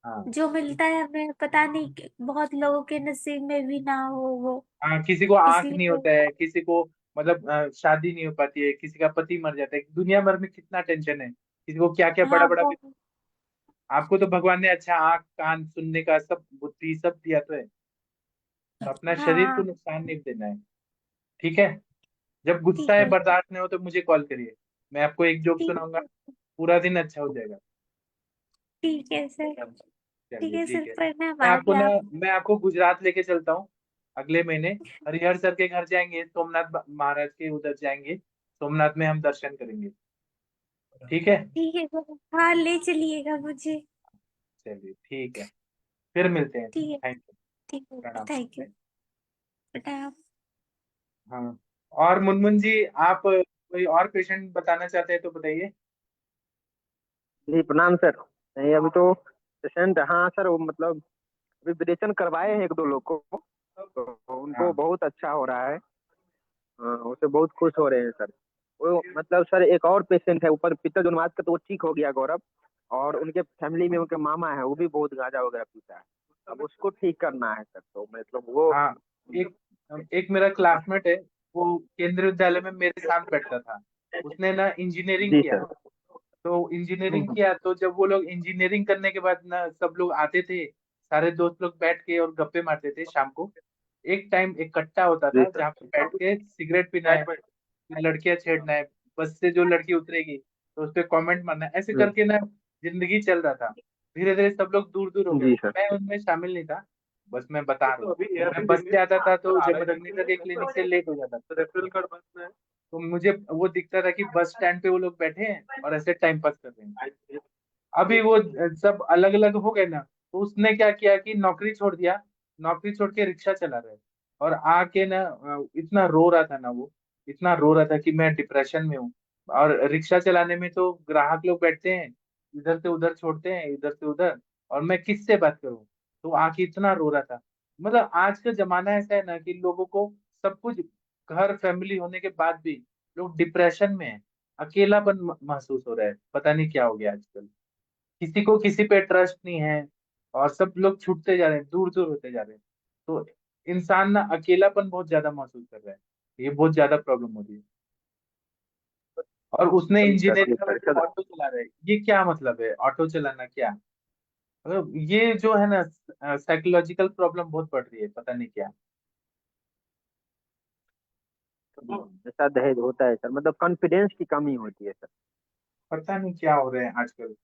हाँ। जो मिलता है हमें पता नहीं बहुत लोगों के नसीब में भी ना हो वो, हाँ, किसी को आंख नहीं इसलिए। होता है, किसी को मतलब शादी नहीं हो पाती है, किसी का पति मर जाता है, दुनिया भर में कितना टेंशन है, किसी को क्या क्या बड़ा हाँ बड़ा। वो, आपको तो भगवान ने अच्छा आंख कान सुनने का सब बुद्धि सब दिया तो है। तो अपना शरीर को हाँ नुकसान नहीं देना है। ठीक है। जब गुस्सा ठीक है है, बर्दाश्त नहीं हो तो मुझे कॉल करिए। मैं आपको एक जोक ठीक सुनाऊंगा, है, पूरा दिन अच्छा हो जाएगा। ठीक है सर। ठीक चलिए है ठीक सर, है। प्रणाम, मैं आ आपको गया ना आप। मैं आपको गुजरात लेके चलता हूँ अगले महीने। हरिहर सर के घर जाएंगे, सोमनाथ महाराज के उधर जाएंगे। सोमनाथ में हम दर्शन करेंगे। ठीक है। ठीक है सर, हाँ ले चलिएगा मुझे। चलिए ठीक है। फिर मिलते हैं। ठीक है, थैंक यू। ठीक है, प्रणाम। Thank you. प्रणाम। हाँ। और मुनमुन जी, आप कोई और पेशेंट बताना चाहते हैं तो बताइए। जी प्रणाम सर। नहीं अभी तो पेशेंट, हाँ सर, वो मतलब अभी ऑपरेशन करवाए हैं एक दो लोग को, तो उनको हाँ। बहुत अच्छा हो रहा है। हाँ, उससे बहुत खुश हो रहे हैं सर। वो मतलब सर एक और पेशेंट है ऊपर पित्तल उन्माद का, तो वो ठीक हो गया गौरव। और उनके फैमिली में उनके मामा है, वो भी बहुत गांजा वगैरह पीता है। अब उसको ठीक करना है सर, तो मतलब वो। हाँ। एक एक मेरा क्लासमेट है, वो केंद्रीय विद्यालय में मेरे साथ बैठता था। उसने ना इंजीनियरिंग जी किया। सर। तो इंजीनियरिंग हम्म। किया तो जब वो लोग इंजीनियरिंग करने के बाद ना सब लोग आते थे, सारे दोस्त लोग बैठ के और गप्पे मारते थे शाम को। एक टाइम एक कट्टा होता जी था सर। जहाँ पे बैठ के सिगरेट पीना है, लड़कियां छेड़ना है, बस से जो लड़की उतरेगी तो उस पर कॉमेंट मारना है, ऐसे हम्म। करके ना जिंदगी चल रहा था। धीरे धीरे सब लोग दूर दूर हो गए, जी सर। मैं उनमें शामिल नहीं था। बस मैं बता रहा हूँ, मैं बस से आता था तो जब तक क्लिनिक से लेट हो जाता था। तो मुझे वो दिखता था कि बस स्टैंड पे वो लोग बैठे हैं और ऐसे टाइम पास कर रहे हैं। अभी वो सब अलग अलग हो गए ना, तो उसने क्या किया कि नौकरी छोड़ दिया, नौकरी छोड़ के रिक्शा चला रहा है। और आके ना इतना रो रहा था ना वो, इतना रो रहा था कि मैं डिप्रेशन में हूँ। और रिक्शा चलाने में तो ग्राहक लोग बैठते हैं, इधर से उधर छोड़ते हैं, इधर से उधर, और मैं किससे बात करूं। तो आके इतना रो रहा था। मतलब आज का जमाना ऐसा है ना कि लोगों को सब कुछ, घर फैमिली होने के बाद भी लोग डिप्रेशन में है, अकेलापन महसूस हो रहा है। पता नहीं क्या हो गया आजकल, किसी को किसी पे ट्रस्ट नहीं है, और सब लोग छूटते जा रहे हैं, दूर दूर होते जा रहे हैं। तो इंसान ना अकेलापन बहुत ज्यादा महसूस कर रहा है। ये बहुत ज्यादा प्रॉब्लम हो रही है। और उसने सही सर, इंजीनियरिंग सही में सर। ऑटो चला रहा है, ये क्या मतलब है ऑटो चलाना क्या। मतलब ये जो है ना, साइकोलॉजिकल प्रॉब्लम बहुत बढ़ रही है, पता नहीं क्या। ऐसा दहेज होता है सर, मतलब कॉन्फिडेंस की कमी होती है सर। पता नहीं क्या हो रहे हैं आजकल।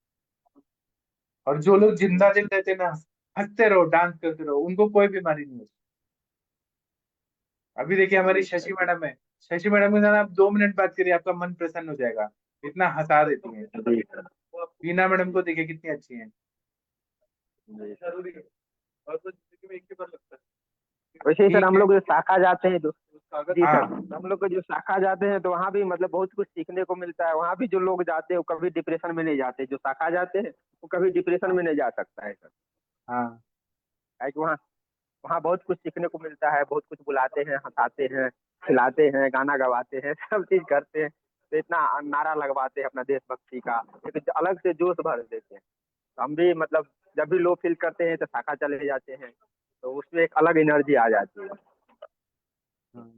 और जो लोग जिंदा दिल रहते हैं ना, हंसते रहो, डांस करते रहो, उनको कोई बीमारी नहीं होती। अभी देखिए हमारी शशि मैडम है, शशि मैडम के साथ आप 2 मिनट बात करिए, आपका मन प्रसन्न हो जाएगा, इतना हंसा देती हैं। जी सर। बीना मैडम को देखिए कितनी अच्छी हैं। जी सर। जरूरी है, और तो जिंदगी में एक ही बार लगता है। वैसे ही सर ठीक हम है। लोग जो शाखा जाते हैं तो, जी सर, हाँ हम लोग को जो शाखा जाते हैं तो वहाँ भी मतलब बहुत कुछ सीखने को मिलता है। वहाँ भी जो लोग जाते हैं वो कभी डिप्रेशन में नहीं जाते, जो शाखा जाते हैं वो कभी डिप्रेशन में नहीं जा सकता है सर। हाँ। है कि वहाँ, वहाँ बहुत कुछ सीखने को मिलता है, बहुत कुछ बुलाते हैं, हंसाते हैं, खिलाते हैं, गाना गवाते हैं, सब चीज करते हैं। तो इतना नारा लगवाते हैं अपना देशभक्ति का, एक अलग से जोश भर देते हैं। तो हम भी मतलब जब भी लो फील करते हैं तो शाखा चले जाते हैं, तो उसमें एक अलग एनर्जी आ जाती है। हाँ।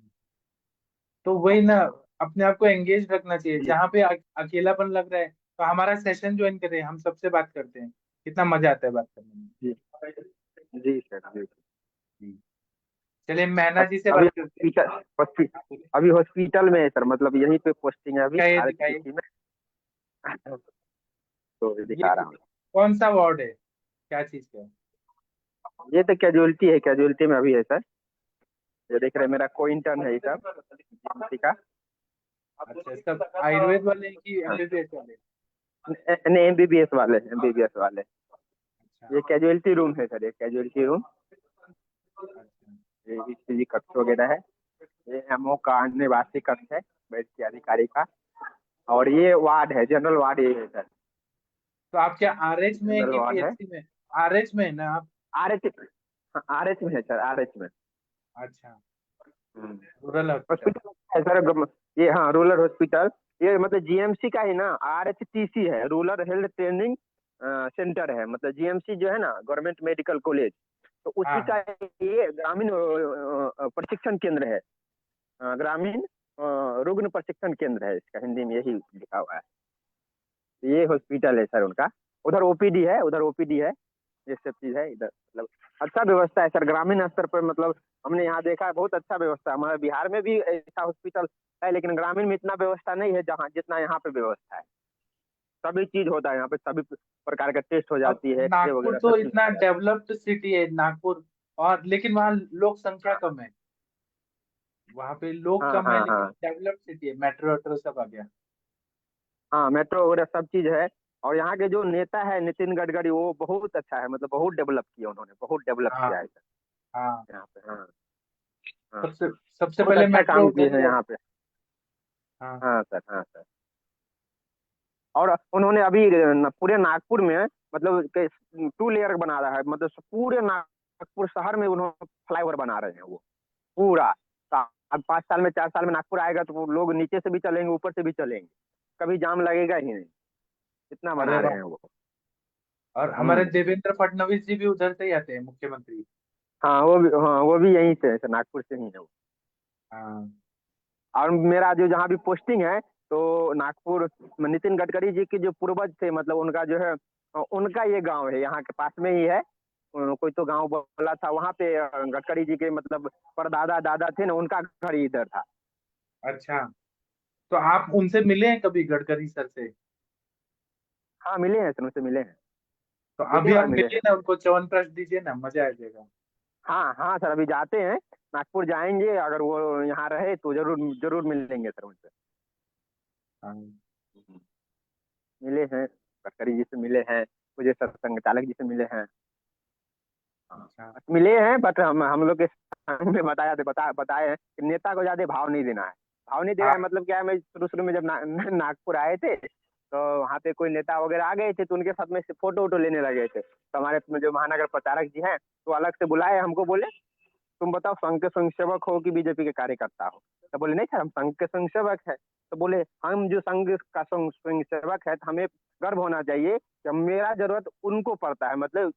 तो वही ना, अपने आप को एंगेज रखना चाहिए। जी। जहाँ पे अकेलापन लग रहा है, तो हमारा सेशन ज्वाइन करें, हम सबसे बात करते हैं, कितना मजा आता है बात करने में। जी। जी सर। जी। जी। चलिए मैना अब जी से अभी बात करते अभी हॉस्पिटल में है सर, मतलब यहीं पे पोस्टिंग है हैं। अभी दिखाइए दिखाइए। RHCC में। तो ये दिखा रहा हूँ। कौन सा वार्ड है, क्या चीज का है? ये तो कैजुअलिटी है, कैजुअलिटी में अभी है सर। ये देख रहे हैं, मेरा को इंटर्न है ये सब GMC का। अच्छा, सब आयुर्वेद वाले हैं कि हाँ, एमबीबीएस वाले? नहीं MBBS वाले, MBBS वाले। अच्छा। ये कैजुअलिटी रूम है सर, ये कैजुअलिटी रूम। अच्छा। ये ECG कक्ष वगैरह है। ये एमओ का निवासी कक्ष है, बेड के अधिकारी का। और ये वार्ड है, जनरल वार्ड ये है सर। तो आप क्या आरएच में है जनरल कि वार्ड है। पीएचसी में? आरएच में है ना आप? RH, RH में है सर, RH में। अच्छा। हम्म। Rural hospital. हॉस्पिटल है सर, ये हाँ रूरल हॉस्पिटल। ये मतलब GMC का ही ना, RHTC है, रूरल हेल्थ ट्रेनिंग सेंटर है। मतलब GMC जो है ना, गवर्नमेंट मेडिकल कॉलेज, तो हाँ उसी का हाँ। ये ग्रामीण प्रशिक्षण केंद्र है। ग्रामीण रुग्ण प्रशिक्षण केंद्र है, इसका हिंदी में यही लिखा हुआ है। ये हॉस्पिटल है सर उनका। उधर OPD है, उधर OPD है, ये सब चीज है इधर। मतलब अच्छा व्यवस्था है सर ग्रामीण स्तर पर। मतलब हमने यहाँ देखा है बहुत अच्छा व्यवस्था है। हमारे बिहार में भी ऐसा हॉस्पिटल है, लेकिन ग्रामीण में इतना व्यवस्था नहीं है जहाँ जितना यहाँ पे व्यवस्था है। सभी चीज होता है यहाँ पे, सभी प्रकार का टेस्ट हो अब जाती है, एक्सरे नागपुर वगैरह तो सब चीज इतना हो जाती डेवलप्ड सिटी है नागपुर, और लेकिन वहाँ लोक संख्या कम है। वहाँ पे है। लोग हाँ कम है, हाँ लेकिन हाँ। डेवलप्ड सिटी है, मेट्रो वेट्रो सब आ गया। हाँ मेट्रो वगैरह सब चीज है। और यहाँ के जो नेता है नितिन गडकरी, वो बहुत अच्छा है, मतलब बहुत डेवलप किया उन्होंने, बहुत डेवलप हाँ किया है सर हाँ। यहाँ पे। हाँ हाँ। सबसे सबसे बहुत पहले अच्छा मेट्रो काम किए उधर ही हैं है। यहाँ पे। हाँ हाँ सर, हाँ सर। और उन्होंने अभी पूरे नागपुर में मतलब 2 लेयर बना रहा है। मतलब पूरे नागपुर शहर में उन्होंने फ्लाईओवर बना रहे हैं वो पूरा। तो अब 5 साल में 4 साल में नागपुर आएगा तो वो लोग नीचे से भी चलेंगे, ऊपर से भी चलेंगे, कभी जाम लगेगा ही नहीं, इतना अरे बना रहे वाह। हैं वो। और हमारे हम्म। देवेंद्र फडणवीस जी भी उधर से ही आते हैं, मुख्यमंत्री। हाँ वो भी यहीं से है सर, नागपुर से ही है वो। हाँ और मेरा जो जहाँ भी पोस्टिंग है, तो नागपुर में नितिन गडकरी जी के जो पूर्वज थे, मतलब उनका जो है उनका ये गांव है, यहाँ के पास में ही है। कोई तो गांव बोला था वहाँ पे, गडकरी जी के मतलब परदादा दादा थे ना, उनका घर ही इधर था। अच्छा। तो आप उनसे मिले हैं कभी, गडकरी सर से? हाँ मिले हैं सर, उनसे मिले हैं, तो 2 3 अभी बार आप मिले मिलिए हैं। ना, उनको च्यवनप्राश दीजिए ना, मजा आ जाएगा। हाँ हाँ सर, अभी जाते हैं, नागपुर जाएंगे, अगर वो यहाँ रहे तो जरूर जरूर मिलेंगे सर उनसे। हाँ, मिले हैं, गडकरी जी से मिले हैं, मुझे सर संघ जी से मिले हैं। हाँ, अच्छा। बस मिले हैं, बट हम लोग के संघ में बताए हैं कि नेता को ज्यादा भाव नहीं देना है। भाव नहीं देना हाँ है मतलब क्या है, मैं शुरू शुरू में जब नागपुर आए थे तो वहाँ पे कोई नेता वगैरह आ गए थे, तो उनके साथ में से फोटो वोटो लेने लगे थे, तो हमारे जो महानगर प्रचारक जी हैं तो अलग से बुलाए, हमको बोले तुम बताओ संघ के स्वयं सेवक हो कि बीजेपी के कार्यकर्ता हो। तो बोले नहीं सर, हम संघ के स्वयं सेवक है। तो बोले हम जो संघ का स्वयं सेवक है तो हमें गर्व होना चाहिए कि मेरा जरूरत उनको पड़ता है, मतलब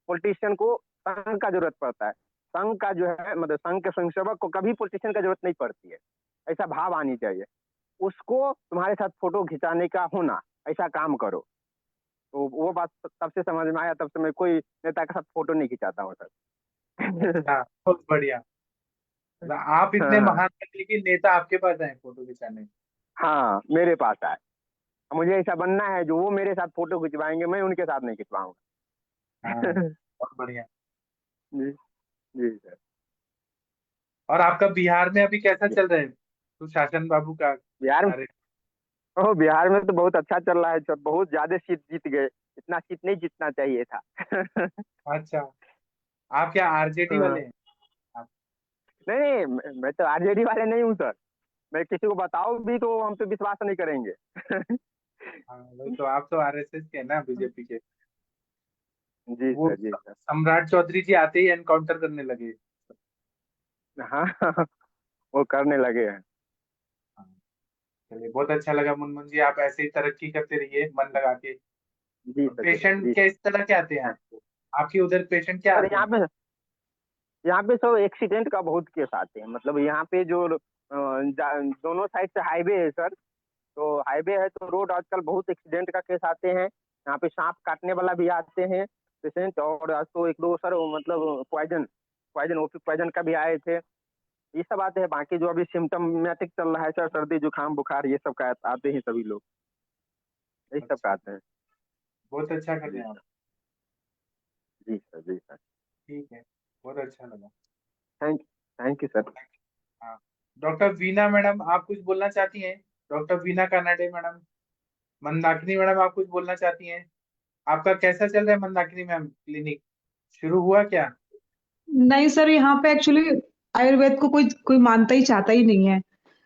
पॉलिटिशियन को संघ का जरूरत पड़ता है। संघ का जो है मतलब संघ के स्वयं सेवक को कभी पॉलिटिशियन का जरूरत नहीं पड़ती है, ऐसा भाव आनी चाहिए। उसको तुम्हारे साथ फोटो खिंचाने का होना, ऐसा काम करो। तो वो बात तब से समझ में आया, तब से मैं कोई नेता के साथ फोटो नहीं खिंचाता हूँ सर। अच्छा, बहुत बढ़िया। मतलब आप इतने हाँ महान व्यक्ति कि नेता आपके पास आए फोटो खिंचाने। हाँ, मेरे पास आए। अब मुझे ऐसा बनना है जो वो मेरे साथ फोटो खिंचवाएंगे, मैं उनके साथ नहीं हाँ, खिंचवाऊंगा। बहुत बढ़िया। जी, जी सर। और आपका बिहार में अभी कैसा चल रहा है सुशासन बाबू का बिहार में, कार्य? ओह बिहार में तो बहुत अच्छा चल रहा है सर, बहुत ज्यादा सीट जीत गए, इतना सीट नहीं जीतना चाहिए था। अच्छा, आप क्या आरजेडी वाले हाँ, हैं आप? नहीं नहीं, मैं तो आरजेडी वाले नहीं हूँ सर। मैं किसी को बताऊं भी तो हम पे विश्वास नहीं करेंगे। हाँ, वही तो, आप तो आरएसएस के हैं ना, बीजेपी के। जी वो सर, जी सर। सम्राट चौधरी जी आते ही एनकाउंटर करने लगे। हाँ वो करने लगे हैं। हाँ, चलिए बहुत अच्छा लगा मुनमुन जी, आप ऐसे ही तरक्की करते रहिए मन लगा के। जी सर, जी पेशेंट जी क्या इस तरह के आते हैं सर। आपको? आपके उधर पेशेंट क्या सर आते हैं? यहाँ पे सब एक्सीडेंट का बहुत केस आते हैं, मतलब यहाँ पे जो दोनों साइड से हाईवे है सर, तो हाईवे है तो रोड आजकल बहुत एक्सीडेंट का केस आते हैं। यहाँ पे सांप काटने वाला भी आते हैं पेशेंट, और आज तो एक दो सर मतलब पॉइजन पॉइजन ओपी पॉइजन का भी आए थे। ये सब आते हैं, बाकी जो अभी सिम्टोमेटिक चल रहा है सर, सर्दी जुकाम बुखार ये सब का आते हैं सभी लोग, यही सब का अच्छा, आते हैं। बहुत अच्छा कर जी रहे हैं आप। सर, जी सर, जी सर। ठीक है, बहुत अच्छा लगा। Thank thank you sir. हाँ, डॉक्टर वीना मैडम आप कुछ बोलना चाहती हैं? Doctor Veena Kanade madam, Mandakini madam आप कुछ बोलना चाहती हैं? आपका कैसा चल रहा है मंदाकिनी मैम, क्लिनिक शुरू हुआ क्या? नहीं सर, यहाँ पे एक्चुअली आयुर्वेद को कोई कोई मानता ही चाहता ही नहीं है।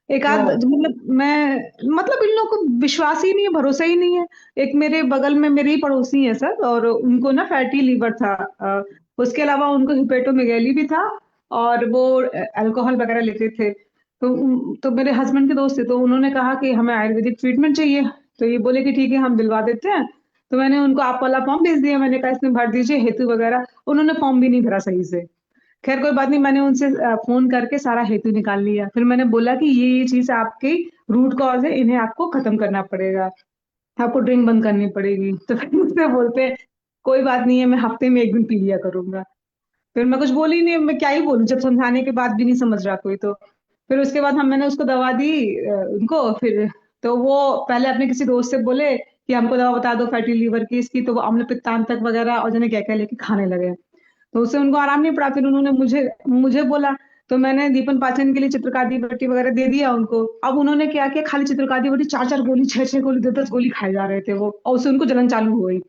एक आध क्यों? मतलब मैं मतलब इन लोगों को विश्वास ही नहीं है, भरोसा ही नहीं है। एक मेरे बगल में मेरे ही पड़ोसी है सर, और उनको ना फैटी लीवर था। उसके अलावा उनको हिपेटोमेगैली भी था, और वो अल्कोहल वगैरह लेते थे। तो मेरे हस्बैंड के दोस्त थे, तो उन्होंने कहा कि हमें आयुर्वेदिक ट्रीटमेंट चाहिए। तो ये बोले कि ठीक है हम दिलवा देते हैं। तो मैंने उनको आप वाला फॉर्म भेज दिया, मैंने कहा इसमें भर दीजिए हेतु वगैरह। उन्होंने फॉर्म भी नहीं भरा सही से। खैर कोई बात नहीं, मैंने उनसे फोन करके सारा हेतु निकाल लिया। फिर मैंने बोला कि ये चीज आपकी रूट कॉज है, इन्हें आपको खत्म करना पड़ेगा, आपको ड्रिंक बंद करनी पड़ेगी। तो फिर मुझसे बोलते हैं कोई बात नहीं है, मैं हफ्ते में एक दिन पी लिया करूंगा। फिर मैं कुछ बोली नहीं, मैं क्या ही बोलूं जब समझाने के बाद भी नहीं समझ रहा कोई। तो फिर उसके बाद हम मैंने उसको दवा दी उनको। फिर तो वो पहले अपने किसी दोस्त से बोले कि हमको दवा बता दो फैटी लीवर की इसकी, तो वो अम्ल पित्तांतक वगैरह और जाने क्या क्या लेके खाने लगे। तो उससे उनको आराम नहीं पड़ा। फिर उन्होंने मुझे मुझे बोला, तो मैंने दीपन पाचन के लिए चित्रकादी बट्टी वगैरह दे दिया उनको। अब उन्होंने क्या किया, खाली चित्रकादी बट्टी 4-4 गोली, 6-6 गोली, 10-10 गोली खाए जा रहे थे वो, और उससे उनको जलन चालू हो गई।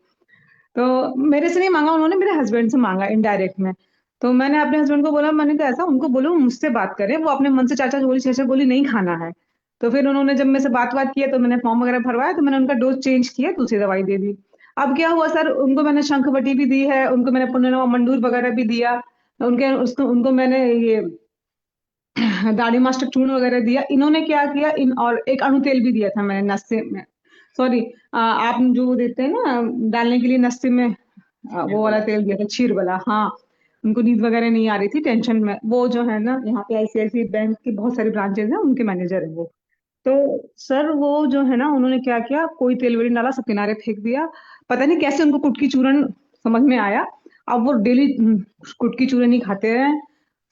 तो मेरे से नहीं मांगा उन्होंने, मेरे हस्बैंड से मांगा इनडायरेक्ट में। तो मैंने अपने हस्बैंड को बोला, मैंने कहा ऐसा उनको बोलो मुझसे बात करें, वो अपने मन से 4-4 गोली 6-6 गोली नहीं खाना है। तो फिर उन्होंने जब मेरे से बात किया, तो मैंने फॉर्म वगैरह भरवाया, तो मैंने उनका डोज चेंज किया, दूसरी दवाई दे दी। अब क्या हुआ सर, उनको मैंने शंखवटी भी दी है, उनको मैंने पुनर्नवा मंडूर वगैरह भी दिया, उनको मैंने ये दाढ़ी मास्टर चूर्ण वगैरह दिया। इन्होंने क्या किया, इन और एक अणु तेल भी दिया था मैंने नस्से में, सॉरी, आप जो वो देते हैं ना डालने के लिए नस्से में, वो वाला निर्बला। तेल दिया था, क्षीर वाला। हाँ, उनको नींद वगैरह नहीं आ रही थी, टेंशन में। वो जो है ना, यहाँ पे आईसीआईसी बैंक की बहुत सारी ब्रांचेज हैं, उनके मैनेजर है वो। तो सर वो जो है ना, उन्होंने क्या किया, कोई तेल वेल नहीं डाला, सब किनारे फेंक दिया। पता नहीं कैसे उनको कुटकी चूर्ण समझ में आया। अब वो डेली कुटकी चूर्ण ही खाते हैं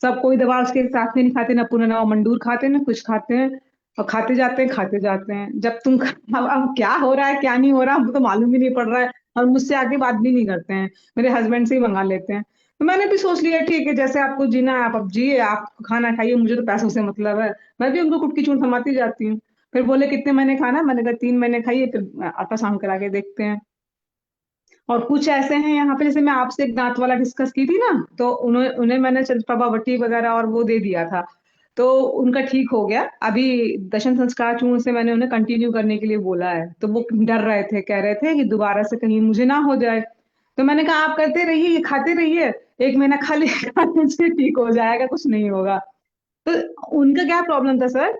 सब, कोई दवा उसके साथ में नहीं खाते, ना पुनर्नवा मंडूर खाते, ना कुछ खाते हैं। और खाते जाते हैं। जब तुम अब क्या हो रहा है क्या नहीं हो रहा हमको तो मालूम ही नहीं पड़ रहा है। और मुझसे आगे बात भी नहीं करते हैं, मेरे हस्बैंड से ही मंगा लेते हैं। तो मैंने भी सोच लिया ठीक है, जैसे आपको जीना है आप अब जिए, आप खाना खाइए, मुझे तो पैसों से मतलब है। मैं भी उनको कुटकी चूर थमाती जाती हूँ। फिर बोले कितने महीने खाना, मैंने कहा 3 महीने खाइए, फिर अल्ट्रासाउंड करा के देखते हैं। और कुछ ऐसे हैं यहाँ पे, जैसे मैं आपसे एक दांत वाला डिस्कस की थी ना, तो उन्हें उन्हें मैंने प्रभावती वगैरह और वो दे दिया था, तो उनका ठीक हो गया। अभी दर्शन संस्कार चूर्ण से मैंने उन्हें कंटिन्यू करने के लिए बोला है, तो वो डर रहे थे, कह रहे थे कि दोबारा से कहीं मुझे ना हो जाए। तो मैंने कहा आप करते रहिए, ये खाते रहिए, 1 महीना खा ले खाने से ठीक हो जाएगा, कुछ नहीं होगा। तो उनका क्या प्रॉब्लम था सर,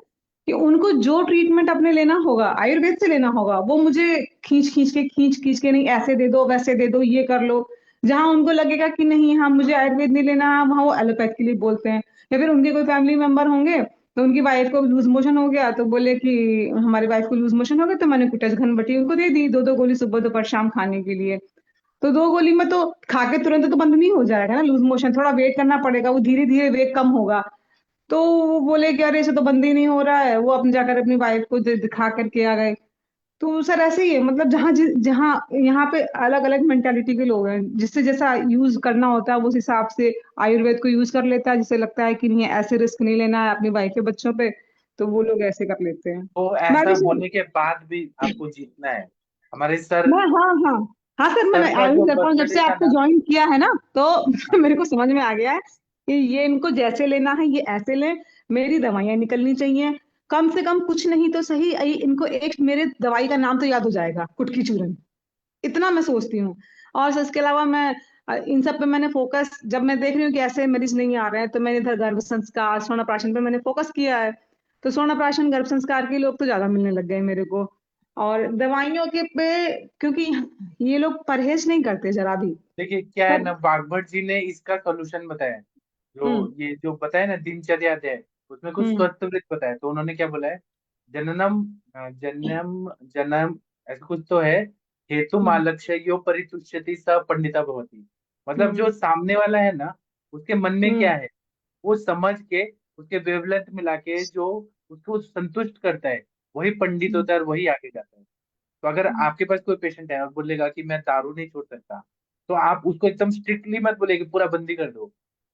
कि उनको जो ट्रीटमेंट अपने लेना होगा आयुर्वेद से लेना होगा, वो मुझे खींच खींच के नहीं, ऐसे दे दो वैसे दे दो ये कर लो। जहां उनको लगेगा कि नहीं हाँ मुझे आयुर्वेद नहीं लेना, वहां वो एलोपैथ के लिए बोलते हैं। या फिर उनके कोई फैमिली मेंबर होंगे, तो उनकी वाइफ को लूज मोशन हो गया, तो बोले कि हमारी वाइफ को लूज मोशन हो गया, तो मैंने कुटच घनबटी उनको दे दी, 2-2 गोली सुबह दोपहर शाम खाने के लिए। तो 2 गोली में तो खा के तुरंत तो बंद नहीं हो जाएगा ना लूज मोशन, थोड़ा वेट करना पड़ेगा, वो धीरे धीरे वेट कम होगा। तो वो बोले कि अरे इसे तो बंद ही नहीं हो रहा है, वो अपने जाकर अपनी वाइफ को दिखा करके आ गए। तो सर ऐसे ही है, मतलब जहाँ यहाँ पे अलग अलग मेंटालिटी के लोग हैं, जिससे जैसा यूज करना होता है वो उस हिसाब से आयुर्वेद को यूज कर लेता है, जिसे लगता है कि नहीं ऐसे रिस्क नहीं लेना है अपनी वाइफ के बच्चों पे, तो वो लोग ऐसे कर लेते हैं। तो मैं भी ऐसा सर, होने के बाद भी आपको जीतना है। हमारे सर मैं हाँ हाँ हाँ सर, मैं सर का आयुष जो करता हूँ जब बर्थडे से था आपको ना। ज्वाइन किया है ना, तो हाँ, मेरे को समझ में आ गया है कि ये इनको जैसे लेना है ये ऐसे लें, मेरी दवाइयाँ निकलनी चाहिए। कम से कम कुछ नहीं तो सही, इनको एक मेरे दवाई का नाम तो याद हो जाएगा, कुटकी चूरन, इतना मैं सोचती हूँ। और सर इसके अलावा मैं इन सब पे मैंने फोकस, जब मैं देख रही हूँ कि ऐसे मरीज नहीं आ रहे हैं, तो मैंने इधर गर्भ संस्कार स्वर्ण पे मैंने फोकस किया है। तो स्वर्ण गर्भ संस्कार के लोग तो ज्यादा मिलने लग गए मेरे को। और दवाइयों के पे, क्योंकि ये लोग परहेज नहीं करते जरा भी। देखिए क्या है सर। ना, वाग्भट जी ने इसका सोल्यूशन बताया। हम्म। जो ये जो बताया ना दिनचर्या अध्याय, उसमें कुछ हम्म। स्वस्थ वृत्त बताया। तो उन्होंने क्या बोला है, जननम जन्म जन्म ऐसा कुछ तो है, हेतु हम्म। मालक्ष्य यो परितुष्यति स पंडिता भवति। मतलब जो हम्म। सामने वाला है ना, उसके मन में हम्म। क्या है, वो समझ के उसके वेवलेंथ मिला के जो उसको संतुष्ट करता है, वही पंडित हम्म। होता है और वही आगे जाता है। तो अगर आपके पास कोई पेशेंट है और बोलेगा कि मैं दारू नहीं छोड़ सकता, तो आप उसको एकदम स्ट्रिक्टली मत बोले कि पूरा बंदी कर दो,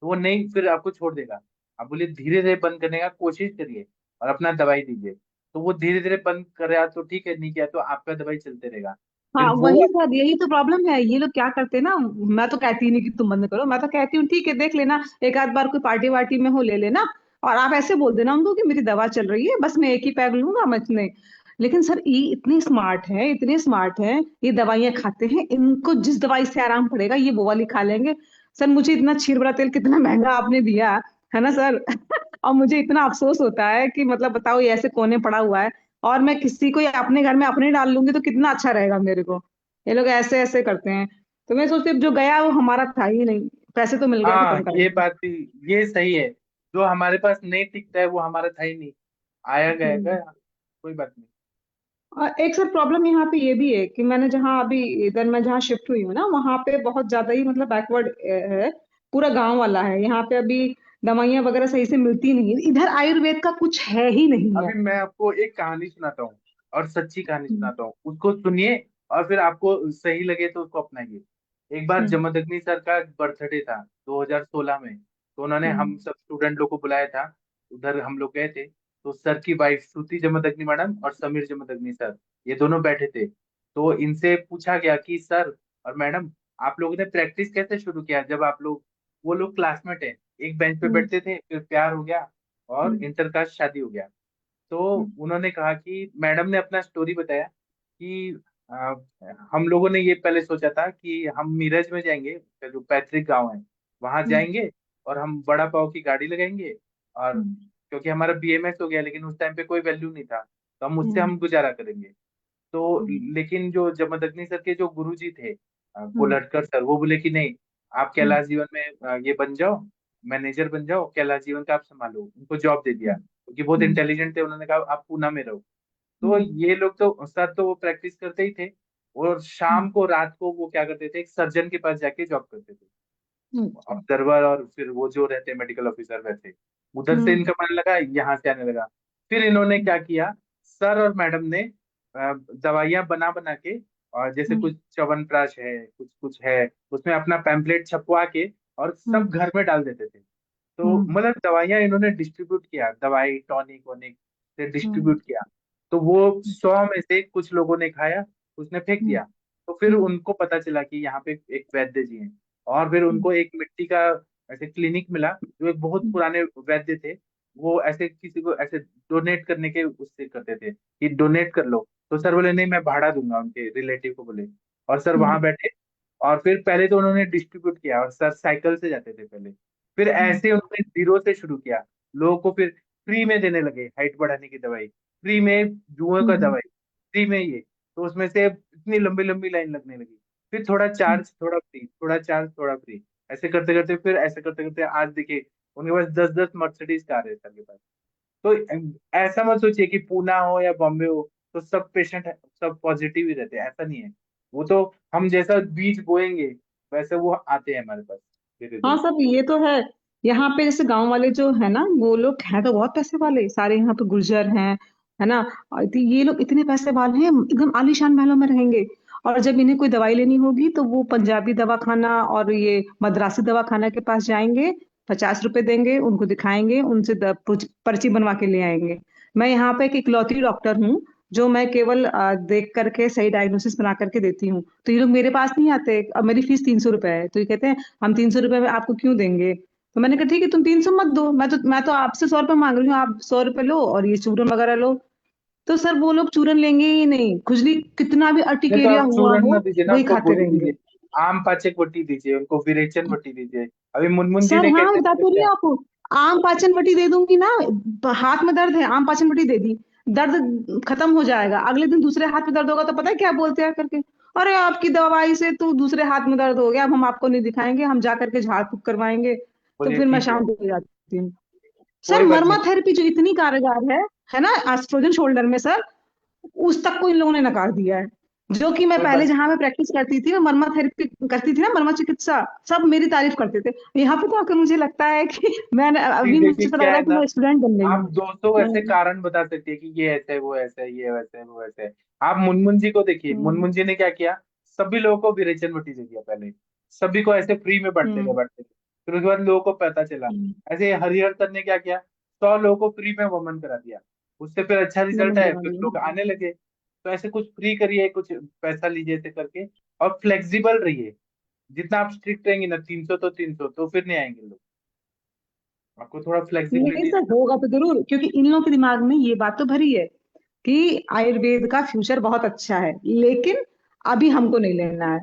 तो वो नहीं फिर आपको छोड़ देगा। आप बोलिए धीरे धीरे बंद करने का कोशिश करिए और अपना दवाई दीजिए। तो वो धीरे धीरे बंद कर रहा तो ठीक है, नहीं किया तो आपका दवाई चलते रहेगा। फिर हाँ वो वही सर, यही तो प्रॉब्लम है, ये लोग क्या करते हैं ना, मैं तो कहती नहीं कि तुम बंद करो, मैं तो कहती हूँ ठीक है देख लेना, एक आध बार कोई पार्टी वार्टी में हो ले लेना, और आप ऐसे बोल देना उनको कि मेरी दवा चल रही है, बस मैं एक ही पैग लूंगा मैं इतने। लेकिन सर ये इतने स्मार्ट हैं, इतने स्मार्ट हैं, ये दवाइयां खाते हैं, इनको जिस दवाई से आराम पड़ेगा ये वो वाली खा लेंगे। सर मुझे इतना छीर बड़ा तेल कितना महंगा आपने दिया है ना सर और मुझे इतना अफसोस होता है कि मतलब बताओ ये ऐसे कोने पड़ा हुआ है, और मैं किसी को अपने घर में अपने डाल लूंगी तो कितना अच्छा रहेगा मेरे को। ये लोग ऐसे ऐसे करते हैं। तो मैं सोचती हूँ जो गया वो हमारा था ही नहीं, पैसे तो मिल गए तो हाँ, कम ये करेंगे। बात भी ये सही है। जो हमारे पास नहीं टिकता है वो हमारा था ही नहीं, आया गया हम्म। गया, कोई बात नहीं। और एक सर प्रॉब्लम यहाँ पे ये भी है कि मैंने जहाँ अभी इधर मैं जहाँ शिफ्ट हुई हूँ ना, वहाँ पे बहुत ज्यादा ही मतलब बैकवर्ड है, पूरा गांव वाला है, यहाँ पे अभी दवाइयाँ वगैरह सही से मिलती नहीं है, इधर आयुर्वेद का कुछ है ही नहीं है। अभी मैं आपको एक कहानी सुनाता हूँ, और सच्ची कहानी हम्म। सुनाता हूँ, उसको सुनिए और फिर आपको सही लगे तो उसको अपनाइए। एक बार हम्म। जमदग्नि सर का बर्थडे था 2016 में। तो उन्होंने हम हम्म। सब स्टूडेंट लोग को बुलाया था, उधर हम लोग गए थे। तो सर की वाइफ श्रुति जमदग्नि मैडम और समीर जमदग्नि सर, ये दोनों बैठे थे। तो इनसे पूछा गया कि सर और मैडम, आप लोगों ने प्रैक्टिस कैसे शुरू किया जब आप लोग, वो लोग क्लासमेट हैं, एक बेंच पे हम्म। बैठते थे, फिर प्यार हो गया और हम्म। इंटरकास्ट शादी हो गया। तो हम्म। उन्होंने कहा कि मैडम ने अपना स्टोरी बताया कि आ, हम लोगों ने ये पहले सोचा था कि हम मीरज में जाएंगे, उसका जो पैतृक गांव है, वहां हम्म। जाएंगे और हम बड़ा पाव की गाड़ी लगाएंगे। और हम्म। क्योंकि हमारा बीएमएस हो गया, लेकिन उस टाइम पे कोई वैल्यू नहीं था, तो हम उससे हम्म। हम गुजारा करेंगे। तो हम्म। लेकिन जो जमदग्नि सर के जो गुरुजी थे, हम्म। कोलटकर सर, वो बोले कि नहीं, आप हम्म। कैलाश जीवन में ये बन जाओ, मैनेजर बन जाओ, कैलाश जीवन का आप संभालो। उनको जॉब दे दिया क्योंकि बहुत हम्म। इंटेलिजेंट थे। उन्होंने कहा आप पूना में रहो। तो हम्म। ये लोग तो सर तो वो प्रैक्टिस करते ही थे, और शाम को रात को वो क्या करते थे, एक सर्जन के पास जाके जॉब करते थे, हम्म। ऑब्जर्वर, और फिर वो जो रहते मेडिकल ऑफिसर वैसे। उधर से हम्म। इनका मन लगा, यहाँ से आने लगा। फिर इन्होंने क्या किया, सर और मैडम ने दवाइयां बना बना के, और जैसे हम्म। कुछ च्यवनप्राश है, कुछ कुछ है, उसमें अपना पैम्पलेट छपवा के और सब घर में डाल देते थे। तो मतलब दवाइयां इन्होंने डिस्ट्रीब्यूट किया, दवाई टॉनिक वॉनिक से डिस्ट्रीब्यूट किया। तो वो 100 में से कुछ लोगों ने खाया, उसने फेंक दिया। तो फिर उनको पता चला कि यहाँ पे एक वैद्य जी हैं, और फिर उनको एक मिट्टी का ऐसे क्लिनिक मिला, जो एक बहुत पुराने वैद्य थे। वो ऐसे किसी को ऐसे डोनेट करने के उससे करते थे कि डोनेट कर लो। तो सर बोले नहीं, मैं भाड़ा दूंगा, उनके रिलेटिव को बोले। और सर वहां बैठे, और फिर पहले तो उन्होंने डिस्ट्रीब्यूट किया, और सर साइकिल से जाते थे पहले। फिर ऐसे उन्होंने जीरो से शुरू किया, लोगों को फिर फ्री में देने लगे हाइट बढ़ाने की दवाई, फ्री में जुओं का दवाई, फ्री में ये। तो उसमें से इतनी लंबी लंबी लाइन लगने लगी। फिर थोड़ा चार्ज, थोड़ा फ्री, थोड़ा चार्ज, थोड़ा फ्री, ऐसे करते करते, फिर ऐसे करते करते आज देखिए उनके पास 10-10 मर्सिडीज कार है सर के पास। तो ऐसा मत सोचिए कि पूना हो या बॉम्बे हो तो सब पेशेंट सब पॉजिटिव ही रहते हैं, ऐसा नहीं है। वो तो हम जैसा बीज बोएंगे वैसे वो आते हैं हमारे पास धीरे हाँ धीरे। सब ये तो है। यहाँ पे जैसे गांव वाले जो है ना, वो लोग हैं तो बहुत पैसे वाले सारे, यहाँ पे गुर्जर हैं, है ना। और ये लोग इतने पैसे वाले हैं, एकदम आलीशान महलों में रहेंगे। और जब इन्हें कोई दवाई लेनी होगी तो वो पंजाबी दवाखाना और ये मद्रासी दवाखाना के पास जाएंगे, 50 रुपए देंगे, उनको दिखाएंगे, उनसे पर्ची बनवा के ले आएंगे। मैं यहाँ पे एक इकलौती डॉक्टर हूँ जो मैं केवल देख करके सही डायग्नोसिस बना करके देती हूँ। तो ये लोग मेरे पास नहीं आते। अब मेरी फीस 300 रुपए है, तो ये कहते हैं हम 300 रुपए में आपको क्यों देंगे। तो मैंने कहा ठीक है, तुम 300 मत दो, मैं तो आपसे 100 रुपए मांग रही हूँ, आप 100 रुपए लो और ये चूरन वगैरह लो। तो सर वो लोग चूरन लेंगे ही नहीं, खुजली कितना भी नहीं तो अर्टिकेरिया आप हुआ चूरन हो न दीजिए ना, वही उनको खाते गोली रहेंगे। दीजिए। आम पाचक वटी दीजिए उनको, विरेचन वटी दीजिए। अभी मुनमुन जी सर ने हाँ, कैसे बता मतलब तो रही क्या। हूँ आपको। आम पाचन वटी दे दूंगी ना, हाथ में दर्द है, आम पाचन वटी दे दी, दर्द खत्म हो जाएगा। अगले दिन दूसरे हाथ में दर्द होगा तो पता है क्या बोलते हैं करके, अरे आपकी दवाई से तो दूसरे हाथ में दर्द हो गया, अब हम आपको नहीं दिखाएंगे, हम जा करके झाड़ फूक करवाएंगे। तो बोलिए फिर मैं ठीक है, शांत हो जाती हूँ। सर कोई बात मर्मा नहीं। थेरेपी जो इतनी कारगर है ना एस्ट्रोजन शोल्डर में सर, उस तक को इन लोगों ने नकार दिया है। जो कि मैं कोई पहले बात जहां मैं प्रैक्टिस करती थी, मैं मर्मा थेरेपी करती थी ना, मर्मा चिकित्सा, सब मेरी तारीफ करते थे। यहाँ पे तो आकर मुझे लगता है कि मैं नहीं अभी देखिए मुझे ऐसा लग क्या रहा है है कि ना, मैं स्टूडेंट बन गई आप हूँ। 200 ऐसे हम्म, कारण बता सकते हैं कि ये ऐसा है, वो ऐसा है, ये वैसा है, वो वैसा है। आप मुनमुन जी को देखिए, हम्म, मुनमुन जी ने क्या किया, सभी लोगों को विरेचन वटी दे दिया पहले, सभी को ऐसे फ्री में हम्म, बांटते गए। फिर उसके बाद लोगों को पता चला। हम्म, ऐसे हरिहर सर ने क्या किया, 100 लोगों को फ्री में वमन करा दिया। उससे फिर अच्छा रिजल्ट नमन है, करा फिर लोग दिया। आने लगे। तो ऐसे कुछ फ्री करिए, कुछ पैसा लीजिए ऐसे करके, और फ्लेक्सिबल रहिए। जितना आप स्ट्रिक्ट रहेंगे ना, 300 तो 300, तो फिर नहीं आएंगे लोग। आपको थोड़ा नहीं फ्लेक्सिबिलिटी सर, रखना होगा पड़ेगा। तो जरूर, क्योंकि इन लोगों के दिमाग में ये बात तो भरी है कि आयुर्वेद का फ्यूचर बहुत अच्छा है, लेकिन अभी हमको नहीं लेना है।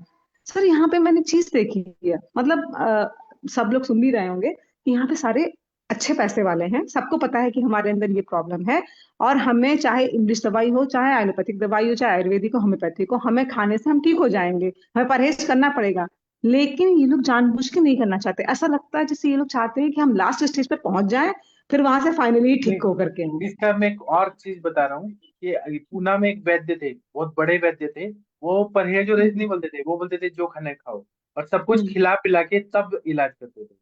सर यहाँ पे मैंने चीज देखी है, मतलब सब लोग सुन भी रहे होंगे कि यहाँ पे सारे अच्छे पैसे वाले हैं, सबको पता है कि हमारे अंदर ये प्रॉब्लम है, और हमें चाहे इंग्लिश दवाई हो, चाहे एलोपैथिक दवाई हो, चाहे आयुर्वेदिक हो, होम्योपैथिक हो, हमें खाने से हम ठीक हो जाएंगे, हमें परहेज करना पड़ेगा। लेकिन ये लोग जानबूझ के नहीं करना चाहते। ऐसा लगता है जैसे ये लोग चाहते हैं कि हम लास्ट स्टेज पे पहुंच जाएं, फिर वहां से फाइनली ठीक होकर के आए। इसका मैं एक और चीज बता रहा हूँ कि पूना में एक वैद्य थे, बहुत बड़े वैद्य थे। वो परहेज वरहेज हम्म, नहीं बोलते थे, वो बोलते थे जो खाना है खाओ, और सब कुछ हम्म। खिला पिला के तब इलाज करते थे।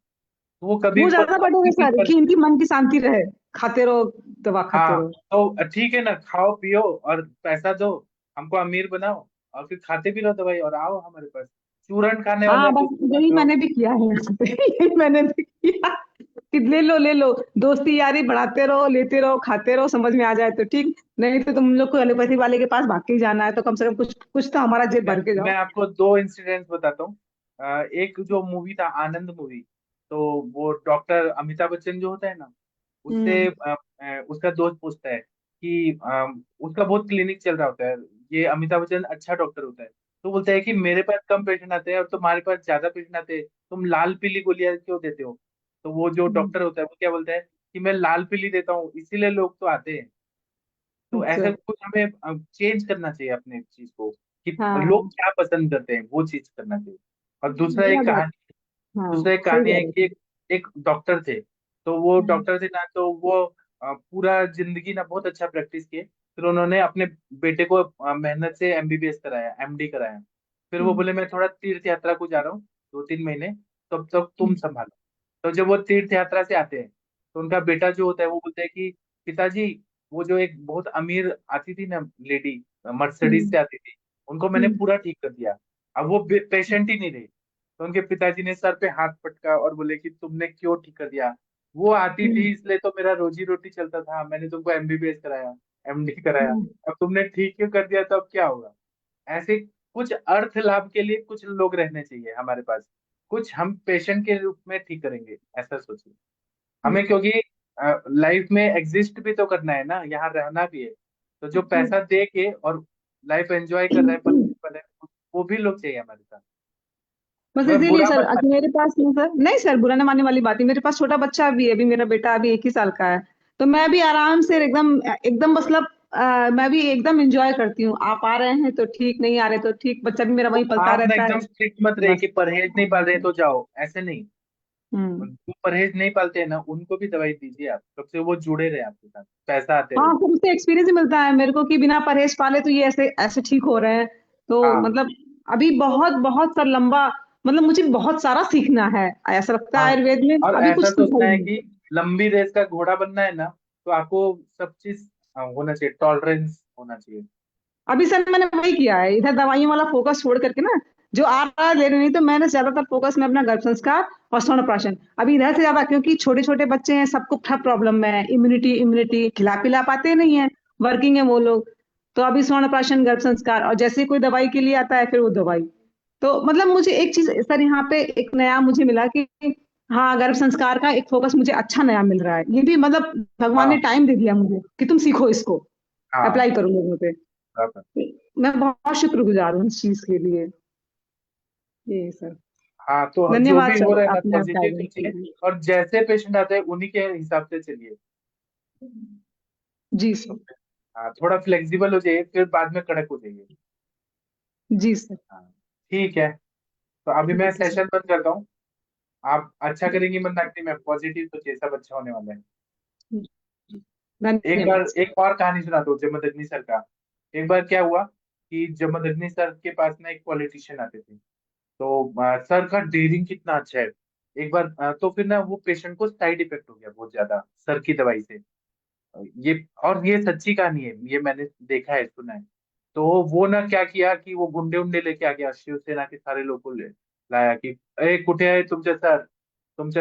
तो वो कभी वो ज्यादा बेटर है किसी सर, पर। कि इनकी मन की शांति रहे, खाते रहो, दवा खाते हाँ, रहो। तो ठीक है ना, खाओ पियो और पैसा दो, हमको अमीर बनाओ, और फिर खाते भी रहो दवाई, और आओ हमारे पास। चूरन खाने वाले हाँ हैं तो बस चूरन यही लो। मैंने भी किया है यहाँ पे। यही मैंने भी किया कि ले लो ले लो, दोस्ती यारी बढ़ाते रहो, लेते रहो, खाते रहो, समझ में आ जाए तो ठीक, नहीं तो तुम लोग को एलोपैथी वाले के पास भाग के ही जाना है, तो कम से कम कुछ कुछ तो हमारा जेब मैं भर के मैं जाओ। आपको दो इंसिडेंट्स बताता हूँ। एक जो मूवी था आनंद मूवी, तो वो डॉक्टर अमिताभ बच्चन जो होता है ना, उससे हम्म, उसका दोस्त पूछता है कि उसका बहुत क्लिनिक चल रहा होता है, ये अमिताभ बच्चन अच्छा डॉक्टर होता है। तो बोलता है कि मेरे पास कम पेशेंट आते हैं और तुम्हारे पास ज्यादा पेशेंट आते हैं, तुम लाल पीली गोलियां क्यों देते हो। तो वो जो हम्म, डॉक्टर होता है वो क्या बोलता है कि मैं लाल पीली देता हूँ इसीलिए लोग तो आते हैं। तो अच्छा। ऐसा कुछ हमें चेंज करना चाहिए अपने चीज को, कि लोग हाँ, क्या पसंद करते हैं वो चीज करना चाहिए। और मेरा बात। हाँ दूसरा एक सही कहानी कह है रहे कि थे। एक डॉक्टर थे। तो वो हम्म, डॉक्टर थे ना, तो वो पूरा जिंदगी ना बहुत अच्छा प्रैक्टिस किए। फिर उन्होंने अपने बेटे को मेहनत से एमबीबीएस कराया, एमडी कराया। फिर वो हम्म, बोले मैं थोड़ा तीर्थ यात्रा को जा रहा हूँ 2-3 महीने, तब तक तुम हम्म, संभालो। तो जब वो तीर्थ यात्रा से आते हैं, तो उनका बेटा जो होता है वो बोलता है कि पिताजी, वो जो एक बहुत अमीर आती थी ना लेडी, मर्सिडीज हम्म, से आती थी, उनको मैंने हम्म, पूरा ठीक कर दिया। अब वो पेशेंट ही नहीं रहे। तो उनके पिताजी ने सर पे हाथ पटका और बोले कि तुमने क्यों ठीक कर दिया, वो आती थी इसलिए तो मेरा रोजी रोटी चलता था, मैंने तुमको एमबीबीएस कराया, एमडी कराया, अब तुमने ठीक क्यों कर दिया तो अब क्या होगा। ऐसे कुछ अर्थ लाभ के लिए कुछ लोग रहने चाहिए हमारे पास, कुछ हम पेशेंट के रूप में ठीक करेंगे, ऐसा सोचिए हमें, क्योंकि लाइफ में एग्जिस्ट भी तो करना है ना, यहाँ रहना भी है, तो जो पैसा दे के और लाइफ एंजॉय कर रहे हैं पल है, वो भी लोग चाहिए हमारे साथ। बस मैं इसीलिए बुरा सर मत मानिए। मेरे पास नहीं सर, नहीं सर बुरा न मानने वाली बात है, मेरे पास छोटा बच्चा भी है, अभी मेरा बेटा अभी 1 ही साल का है, तो मैं भी आराम से एकदम एकदम मतलब मैं भी एकदम एंजॉय करती हूँ। आप आ रहे हैं तो ठीक, नहीं आ रहे तो ठीक, बच्चा भी मेरा तो वहीं पलता आप ना रहता एकदम है। स्ट्रिक्ट मत रहिए बस। कि परहेज नहीं पाल रहे तो जाओ, ऐसे नहीं। हम्म। जो परहेज नहीं पालते हैं ना उनको भी दवाई दीजिए आप, कब से वो जुड़े रहे आपके साथ, पैसा आते रहे। हाँ, फिर उससे एक्सपीरियंस ही मिलता है मेरे को कि बिना परहेज पाले तो ये ऐसे ऐसे ठीक हो रहे हैं। तो हाँ मतलब अभी बहुत बहुत सर लंबा, मतलब मुझे बहुत सारा सीखना है, ऐसा लगता है हाँ। आयुर्वेद में और अभी कुछ ऐसा सीखा सोचना ही है नहीं। कि लंबी रेस का घोड़ा बनना है ना, तो आपको सब चीज होना चाहिए, टॉलरेंस होना चाहिए। अभी सर मैंने वही किया है, इधर दवाइयों वाला फोकस छोड़ करके ना, जो आ रहा है ले रही, नहीं तो मैंने ज्यादातर फोकस में अपना गर्भ संस्कार और स्तनप्राशन अभी इधर से ज्यादा, क्योंकि छोटे छोटे बच्चे हैं, सबको सब प्रॉब्लम है, इम्यूनिटी इम्यूनिटी खिला पिला पाते नहीं है, वर्किंग है वो लोग। तो अभी स्तनप्राशन गर्भ संस्कार, और जैसे ही कोई दवाई के लिए आता है फिर वो दवाई। तो मतलब मुझे एक चीज सर यहाँ पे एक नया मुझे मिला कि हाँ, गर्भ संस्कार का एक फोकस मुझे अच्छा नया मिल रहा है, ये भी मतलब भगवान ने हाँ टाइम दे दिया मुझे कि तुम सीखो इसको, हाँ अप्लाई करो लोगों पे। बराबर। मैं बहुत शुक्रगुजार हूँ इस चीज के लिए। ये सर, हाँ तो जो धन्यवाद भी हो सर रहा है ना आपने पॉजिटिव गाइडेंस के सोचिए, लिए। और जैसे पेशेंट आते हैं उन्हीं के हिसाब से चलिए। जी तो सर। फिर हाँ थोड़ा फ्लेक्सिबल हो जाइए, फिर बाद में कड़क हो जाइए। जी सर। हाँ ठीक है, तो अभी मैं ठीक है सर। सेशन बंद करता हूँ। आप अच्छा करेंगी मंदाकिनी में, पॉजिटिव सोचिए, सब अच्छा होने वाला है। एक बार धन्यवाद सर। एक और कहानी सुना दो जमदग्नि सर का। एक बार क्या हुआ कि जमदग्नि सर के पास ना एक पॉलिटिशियन आते थे, तो सर का डेयरिंग कितना अच्छा है। एक बार तो फिर ना वो पेशेंट को साइड इफेक्ट हो गया बहुत ज्यादा सर की दवाई से। ये और ये सच्ची कहानी है, ये मैंने देखा है, सुना है। तो वो ना क्या किया कि वो गुंडे उंडे लेके आ गया, शिवसेना के सारे लोगों को ले लाया कि अरे कुठे है तुमचा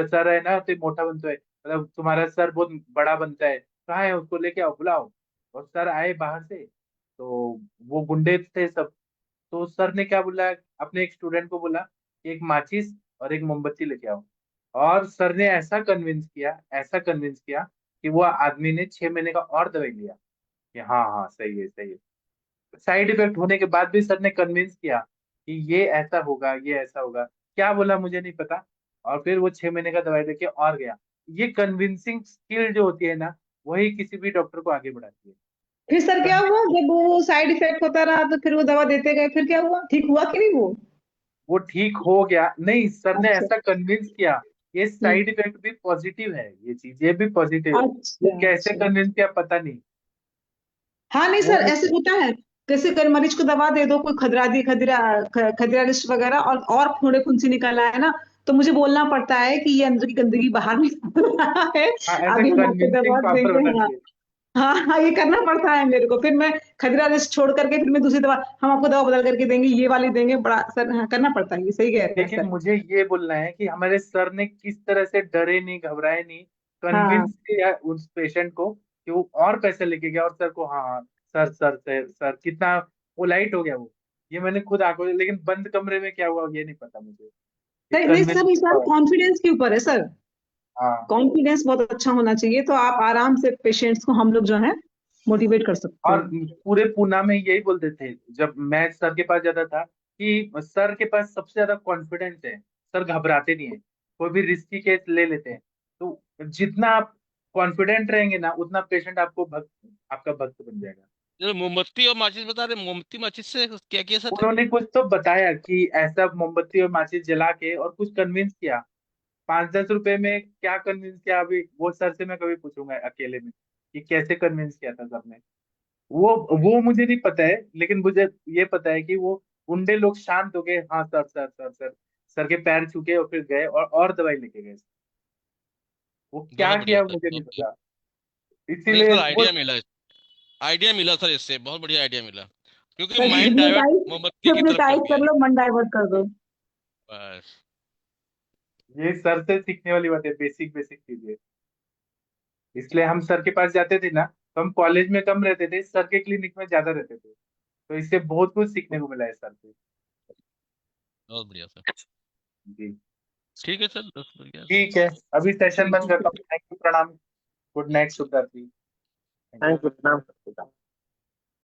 सर है ना, ते मोठा बनतोय, मतलब तुम्हारा सर बहुत बड़ा बनता है, कहाँ है, उसको लेके आओ, बुलाओ। और सर आए बाहर से, तो वो गुंडे थे सब। तो सर ने क्या बोला, अपने एक स्टूडेंट को बोला कि एक माचिस और एक मोमबत्ती लेके आओ। और सर ने ऐसा कन्विंस किया कि वो आदमी ने 6 महीने का और दवाई लिया कि हाँ हाँ सही है सही है। साइड इफेक्ट होने के बाद भी सर ने कन्विंस किया कि ये ऐसा होगा, ये ऐसा होगा, क्या बोला मुझे नहीं पता। और फिर वो 6 महीने का दवाई लेके और गया। ये कन्विंसिंग स्किल जो होती है ना, वही किसी भी डॉक्टर को आगे बढ़ाती है। फिर सर क्या Convince- हुआ जब वो साइड इफेक्ट होता रहा तो फिर वो दवा देते गए, फिर क्या हुआ, ठीक हुआ कि नहीं वो? वो ठीक हो गया नहीं, सर ने अच्छा। ऐसा कन्विंस किया, ये हम्म। साइड इफेक्ट भी पॉजिटिव है, ये चीज ये भी पॉजिटिव है। वो अच्छा कैसे अच्छा। कन्विंस किया पता नहीं। हाँ नहीं वो सर, ऐसे होता है, जैसे अगर मरीज को दवा दे दो, कोई खदरा दी खदरा खदरा लिस्ट वगैरह, और थोड़े फुंसी निकल आए ना, तो मुझे बोलना पड़ता है कि ये अंदर की गंदगी बाहर निकल रहा है, हाँ ऐसे अभी हम आपको कन्विंसिंग दवा पावर देंगे। होना हाँ चाहिए। हाँ हाँ, ये करना पड़ता है मेरे को, फिर मैं खदरा लिस्ट छोड़ करके फिर मैं दूसरी दवा, हम आपको दवा बदल करके देंगे, ये वाली देंगे, बड़ा सर हाँ करना पड़ता है, ये सही कह रहे हैं लेकिन सर। मुझे ये बोलना है कि हमारे सर ने किस तरह से डरे नहीं, घबराए नहीं, हाँ कन्विंस किया उस पेशेंट को कि वो और पैसे लेके गया, और सर को हाँ हाँ सर कितना पोलाइट हो गया वो। ये मैंने खुद आंखों, लेकिन बंद कमरे में क्या हुआ ये नहीं पता मुझे। ये सर, नहीं कन्विंस सर, सर कॉन्फिडेंस के ऊपर है सर, हाँ। कॉन्फिडेंस बहुत अच्छा होना चाहिए, तो आप आराम से पेशेंट्स को हम लोग जो है मोटिवेट कर सकते और हैं। पूरे पूना में यही बोलते थे जब मैं सर के पास जाता था कि सर के पास सबसे ज्यादा कॉन्फिडेंस है, सर घबराते नहीं है, कोई भी रिस्की केस ले लेते हैं। तो जितना आप कॉन्फिडेंट रहेंगे ना, उतना पेशेंट आपका भक्त बन जाएगा। जो मोमबत्ती और माचिस बता रहे, मोमबत्ती माचिस से क्या किया सर? उन्होंने कुछ तो बताया कि ऐसा मोमबत्ती और माचिस जला के और कुछ कन्विंस किया, 5-10 रुपए में क्या कन्विंस किया, अभी वो सर से मैं कभी पूछूंगा अकेले में कि कैसे कन्विंस किया था सर ने। वो मुझे नहीं पता है, लेकिन मुझे ये पता है कि वो गुंडे लोग शांत हो गए, हाँ सर के पैर छू के, और फिर गए और दवाई लेके गए। वो क्या बहुत बढ़िया किया सर, मुझे नहीं बहुत बढ़िया। पता, नहीं इसीलिए सर, वो आइडिया मिला सर, इससे बहुत बढ़िया आइडिया मिला, क्योंकि सर माइंड डाइवर्ट हिप्नोटाइज मोमबत्ती की तरफ हिप्नोटाइज करती कर है। लो, मन डाइवर्ट कर दो। बस ये सर से सीखने वाली बात है, बेसिक बेसिक चीजें। इसलिए हम सर के पास जाते थे ना, तो हम कॉलेज में कम रहते थे, सर के क्लिनिक में ज्यादा रहते थे, तो इससे बहुत कुछ सीखने को मिला है सर से। बहुत बढ़िया सर। जी ठीक है सर, बस बढ़िया। ठीक है, अभी सेशन बंद करता हूँ। थैंक यू, प्रणाम, गुड नाइट, शुभ रात्रि। थैंक यू, प्रणाम।